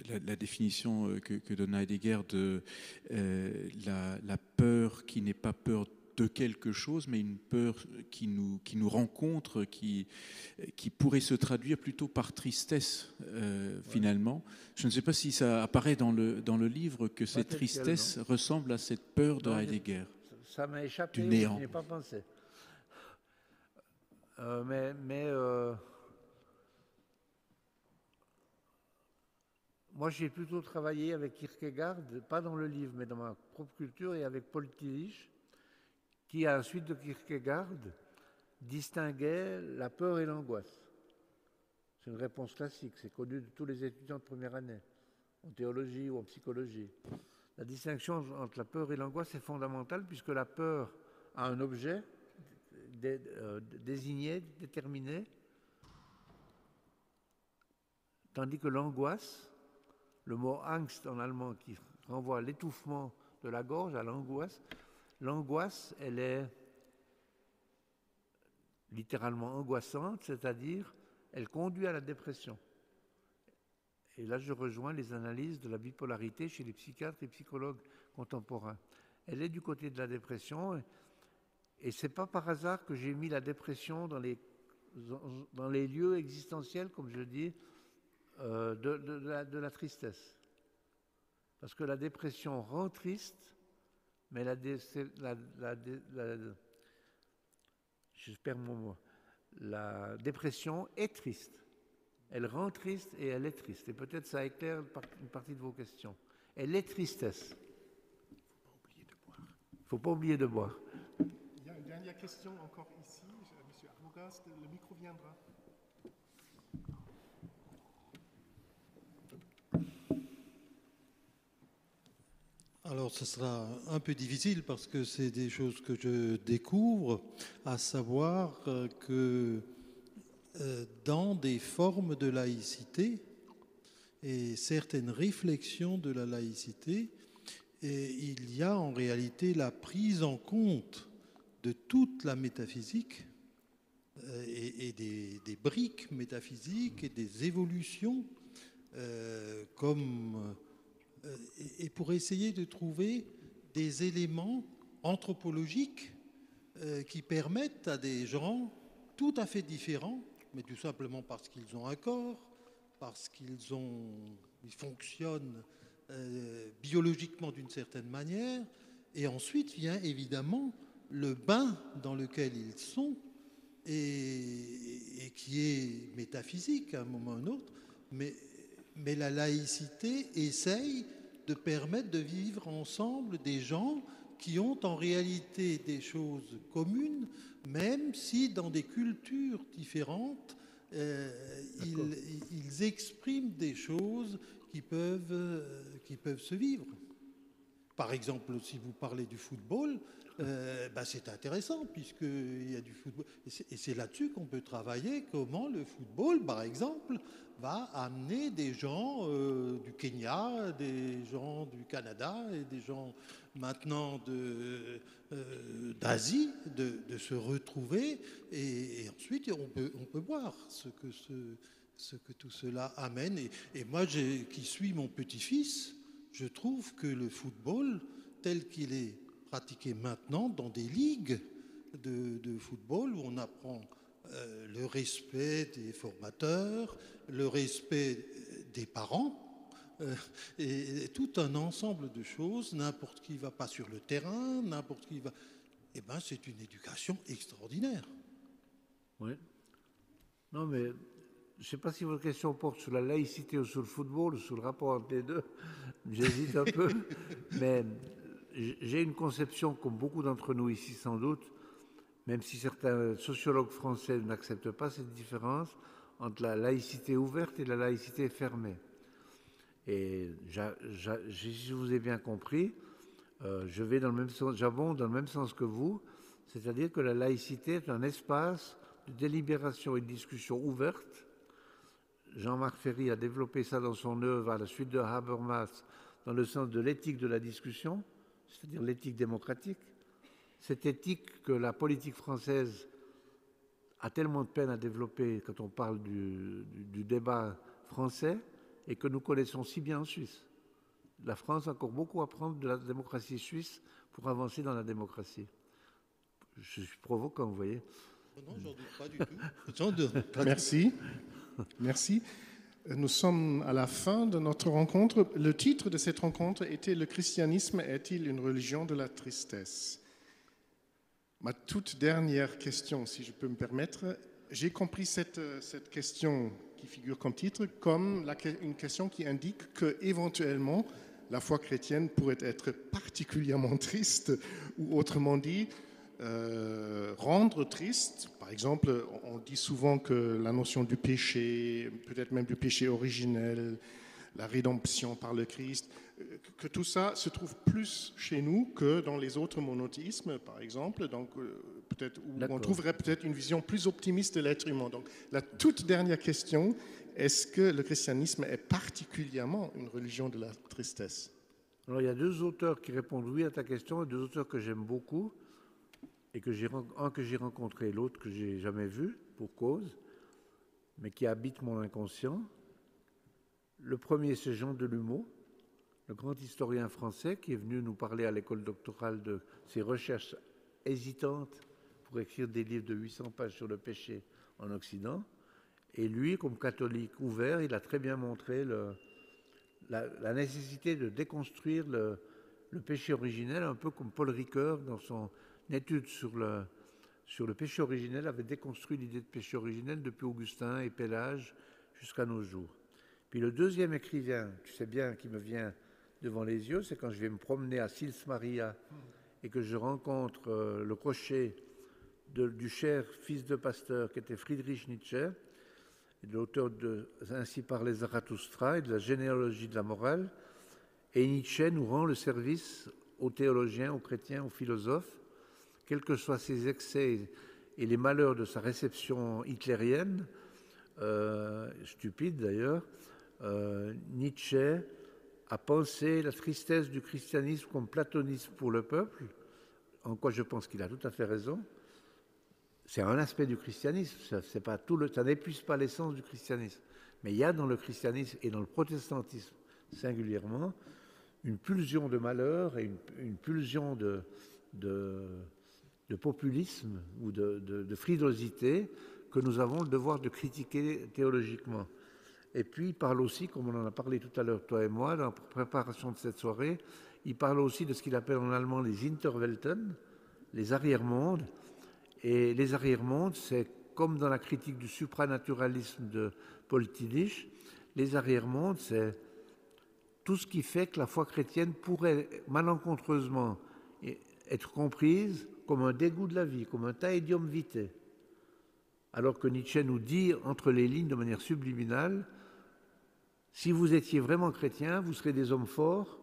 S2: la définition que donne Heidegger de la peur qui n'est pas peur de quelque chose, mais une peur qui nous rencontre, qui pourrait se traduire plutôt par tristesse, finalement. Je ne sais pas si ça apparaît dans le livre que cette tristesse ressemble à cette peur de Heidegger.
S1: Ça m'a échappé,
S2: du néant.
S1: Je n'y ai pas pensé. Moi, j'ai plutôt travaillé avec Kierkegaard, pas dans le livre, mais dans ma propre culture, et avec Paul Tillich, qui, à la suite de Kierkegaard, distinguait la peur et l'angoisse. C'est une réponse classique, c'est connu de tous les étudiants de première année, en théologie ou en psychologie. La distinction entre la peur et l'angoisse est fondamentale, puisque la peur a un objet désigné, déterminé, tandis que l'angoisse, le mot Angst en allemand qui renvoie à l'étouffement de la gorge, à l'angoisse, l'angoisse, elle est littéralement angoissante, c'est-à-dire elle conduit à la dépression. Et là, je rejoins les analyses de la bipolarité chez les psychiatres et psychologues contemporain. Elle est du côté de la dépression, et c'est pas par hasard que j'ai mis la dépression dans les lieux existentiels, comme je dis, de la tristesse. Parce que la dépression rend triste, mais je perds mon mot. La dépression est triste. Elle rend triste et elle est triste. Et peut-être ça éclaire une partie de vos questions. Elle est tristesse. Il ne faut pas oublier de boire.
S3: Il y a une dernière question encore ici. Monsieur Arbogast, le micro viendra.
S9: Alors, ce sera un peu difficile parce que c'est des choses que je découvre, à savoir que dans des formes de laïcité et certaines réflexions de la laïcité, il y a en réalité la prise en compte de toute la métaphysique et des briques métaphysiques et des évolutions et pour essayer de trouver des éléments anthropologiques qui permettent à des gens tout à fait différents, mais tout simplement parce qu'ils ont un corps, parce qu'ils fonctionnent biologiquement d'une certaine manière, et ensuite vient évidemment le bain dans lequel ils sont, et qui est métaphysique à un moment ou à un autre, mais la laïcité essaye de permettre de vivre ensemble des gens qui ont en réalité des choses communes, même si dans des cultures différentes, ils expriment des choses qui peuvent se vivre. Par exemple, si vous parlez du football, c'est intéressant puisqu'il y a du football. Et c'est là-dessus qu'on peut travailler, comment le football, par exemple, va amener des gens du Kenya, des gens du Canada et des gens maintenant d'Asie de se retrouver. Et ensuite, on peut voir ce que tout cela amène. Et moi, qui suis mon petit-fils, je trouve que le football, tel qu'il est pratiqué maintenant dans des ligues de football où on apprend le respect des formateurs, le respect des parents et tout un ensemble de choses. N'importe qui ne va pas sur le terrain, n'importe qui va... Eh bien, c'est une éducation extraordinaire.
S1: Oui. Non, mais je ne sais pas si votre question porte sur la laïcité ou sur le football ou sur le rapport entre les deux. J'hésite un peu. Mais j'ai une conception, comme beaucoup d'entre nous ici sans doute, même si certains sociologues français n'acceptent pas cette différence entre la laïcité ouverte et la laïcité fermée. Et si je vous ai bien compris, je vais dans le même sens, j'abonde dans le même sens que vous, c'est-à-dire que la laïcité est un espace de délibération et de discussion ouverte. Jean-Marc Ferry a développé ça dans son œuvre à la suite de Habermas, dans le sens de l'éthique de la discussion, c'est-à-dire l'éthique démocratique. Cette éthique que la politique française a tellement de peine à développer quand on parle du débat français et que nous connaissons si bien en Suisse. La France a encore beaucoup à prendre de la démocratie suisse pour avancer dans la démocratie. Je suis provoquant, vous voyez.
S9: Non, j'en doute pas du tout.
S3: Merci. Merci. Nous sommes à la fin de notre rencontre. Le titre de cette rencontre était « Le christianisme est-il une religion de la tristesse ?» Ma toute dernière question, si je peux me permettre, j'ai compris cette question qui figure comme titre comme une question qui indique qu'éventuellement, la foi chrétienne pourrait être particulièrement triste, ou autrement dit, rendre triste. Par exemple, on dit souvent que la notion du péché, peut-être même du péché originel, la rédemption par le Christ, que tout ça se trouve plus chez nous que dans les autres monothéismes, par exemple, donc peut-être où on trouverait peut-être une vision plus optimiste de l'être humain. Donc la toute dernière question, est-ce que le christianisme est particulièrement une religion de la tristesse?
S1: Alors il y a deux auteurs qui répondent oui à ta question, et deux auteurs que j'aime beaucoup, et un que j'ai rencontré, l'autre que j'ai jamais vu, pour cause, mais qui habite mon inconscient. Le premier, c'est Jean Delumeau, le grand historien français qui est venu nous parler à l'école doctorale de ses recherches hésitantes pour écrire des livres de 800 pages sur le péché en Occident. Et lui, comme catholique ouvert, il a très bien montré la nécessité de déconstruire le péché originel, un peu comme Paul Ricoeur, dans son étude sur le péché originel, avait déconstruit l'idée de péché originel depuis Augustin et Pélage jusqu'à nos jours. Puis le deuxième écrivain, tu sais bien, qui me vient devant les yeux, c'est quand je vais me promener à Sils Maria et que je rencontre le cocher du cher fils de pasteur qui était Friedrich Nietzsche, l'auteur de Ainsi parlait Zarathustra et de la généalogie de la morale. Et Nietzsche nous rend le service aux théologiens, aux chrétiens, aux philosophes, quels que soient ses excès et les malheurs de sa réception hitlérienne, stupide d'ailleurs. Nietzsche a pensé la tristesse du christianisme comme platonisme pour le peuple, en quoi je pense qu'il a tout à fait raison. C'est un aspect du christianisme, ça n'épuise pas l'essence du christianisme. Mais il y a dans le christianisme et dans le protestantisme singulièrement une pulsion de malheur et une pulsion de populisme ou de frilosité que nous avons le devoir de critiquer théologiquement. Et puis il parle aussi, comme on en a parlé tout à l'heure, toi et moi, dans la préparation de cette soirée, il parle aussi de ce qu'il appelle en allemand les Interwelten, les arrière-mondes. Et les arrière-mondes, c'est comme dans la critique du supranaturalisme de Paul Tillich, les arrière-mondes, c'est tout ce qui fait que la foi chrétienne pourrait malencontreusement être comprise comme un dégoût de la vie, comme un taedium vitae. Alors que Nietzsche nous dit entre les lignes de manière subliminale, si vous étiez vraiment chrétien, vous serez des hommes forts,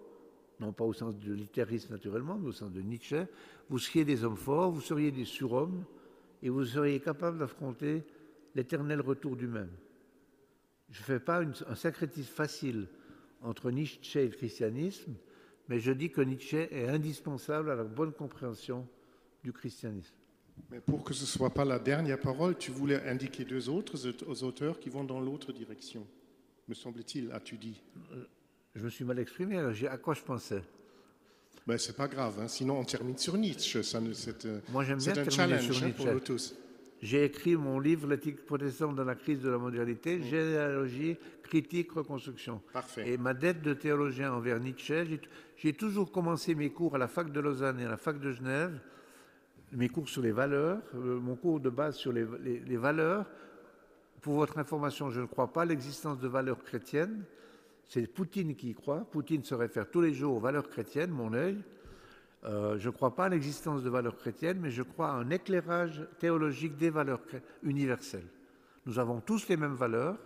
S1: non pas au sens de littérisme naturellement, mais au sens de Nietzsche, vous seriez des hommes forts, vous seriez des surhommes, et vous seriez capables d'affronter l'éternel retour du même. Je ne fais pas un syncrétisme facile entre Nietzsche et le christianisme, mais je dis que Nietzsche est indispensable à la bonne compréhension du christianisme.
S3: Mais pour que ce ne soit pas la dernière parole, tu voulais indiquer deux autres auteurs qui vont dans l'autre direction, me semble-t-il, as-tu dit?
S1: Je me suis mal exprimé, alors à quoi je pensais?
S3: Ben, c'est pas grave, hein. Sinon on termine sur Nietzsche.
S1: Moi j'aime bien
S3: un
S1: terminer
S3: challenge
S1: sur Nietzsche.
S3: pour nous tous.
S1: J'ai écrit mon livre L'éthique protestante dans la crise de la modernité, généalogie, critique, reconstruction.
S3: Parfait.
S1: Et ma dette de théologien envers Nietzsche, j'ai toujours commencé mes cours à la fac de Lausanne et à la fac de Genève, mes cours sur les valeurs, mon cours de base sur les valeurs. Pour votre information, je ne crois pas à l'existence de valeurs chrétiennes. C'est Poutine qui y croit. Poutine se réfère tous les jours aux valeurs chrétiennes, mon œil. Je ne crois pas à l'existence de valeurs chrétiennes, mais je crois à un éclairage théologique des valeurs universelles. Nous avons tous les mêmes valeurs.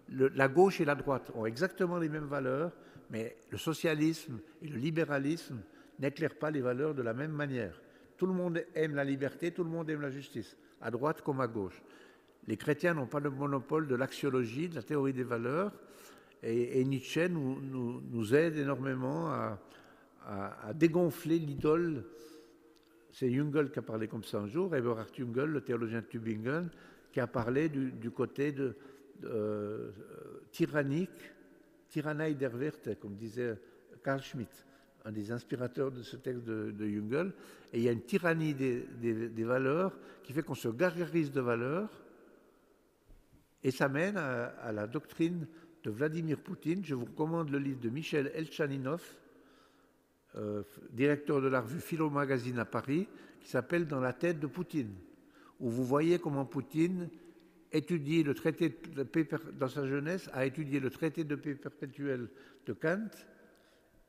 S1: La gauche et la droite ont exactement les mêmes valeurs, mais le socialisme et le libéralisme n'éclairent pas les valeurs de la même manière. Tout le monde aime la liberté, tout le monde aime la justice, à droite comme à gauche. Les chrétiens n'ont pas le monopole de l'axiologie, de la théorie des valeurs, et Nietzsche nous aide énormément à dégonfler l'idole. C'est Jungel qui a parlé comme ça un jour, Eberhard Jungel, le théologien de Tübingen, qui a parlé du côté tyrannique, Tyrannei der Werte, comme disait Carl Schmitt, un des inspirateurs de ce texte de Jungel. Et il y a une tyrannie des valeurs qui fait qu'on se gargarise de valeurs, et ça mène à la doctrine de Vladimir Poutine. Je vous recommande le livre de Michel Elchaninov, directeur de la revue Philo Magazine à Paris, qui s'appelle Dans la tête de Poutine, où vous voyez comment Poutine étudie le traité de paix, dans sa jeunesse, a étudié le traité de paix perpétuelle de Kant,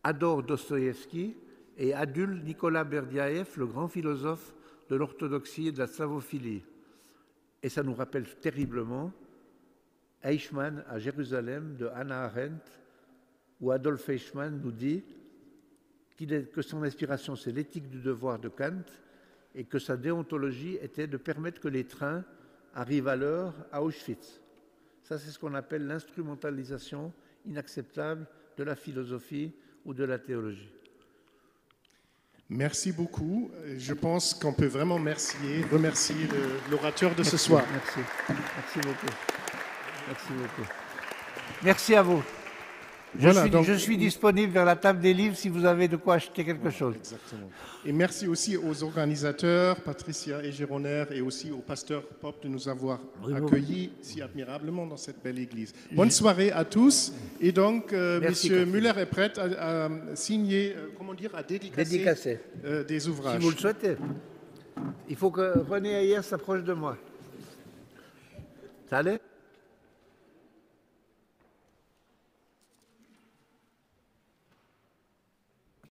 S1: adore Dostoïevski et adule Nicolas Berdyaev, le grand philosophe de l'orthodoxie et de la slavophilie. Et ça nous rappelle terriblement Eichmann à Jérusalem de Hannah Arendt, où Adolf Eichmann nous dit que son inspiration, c'est l'éthique du devoir de Kant, et que sa déontologie était de permettre que les trains arrivent à l'heure à Auschwitz. Ça, c'est ce qu'on appelle l'instrumentalisation inacceptable de la philosophie ou de la théologie.
S3: Merci beaucoup. Je pense qu'on peut vraiment remercier l'orateur de ce soir.
S1: Merci. Merci beaucoup. Merci beaucoup. Merci à vous. Je suis disponible vers la table des livres si vous avez de quoi acheter quelque chose.
S3: Exactement. Et merci aussi aux organisateurs, Patricia et Géroner, et aussi au pasteur Pop de nous avoir accueillis si admirablement dans cette belle église. Bonne soirée à tous. Et donc, Monsieur Müller est prêt à signer, comment dire, à dédicacer des ouvrages.
S1: Si vous le souhaitez. Il faut que René Ayer s'approche de moi. Ça allait ?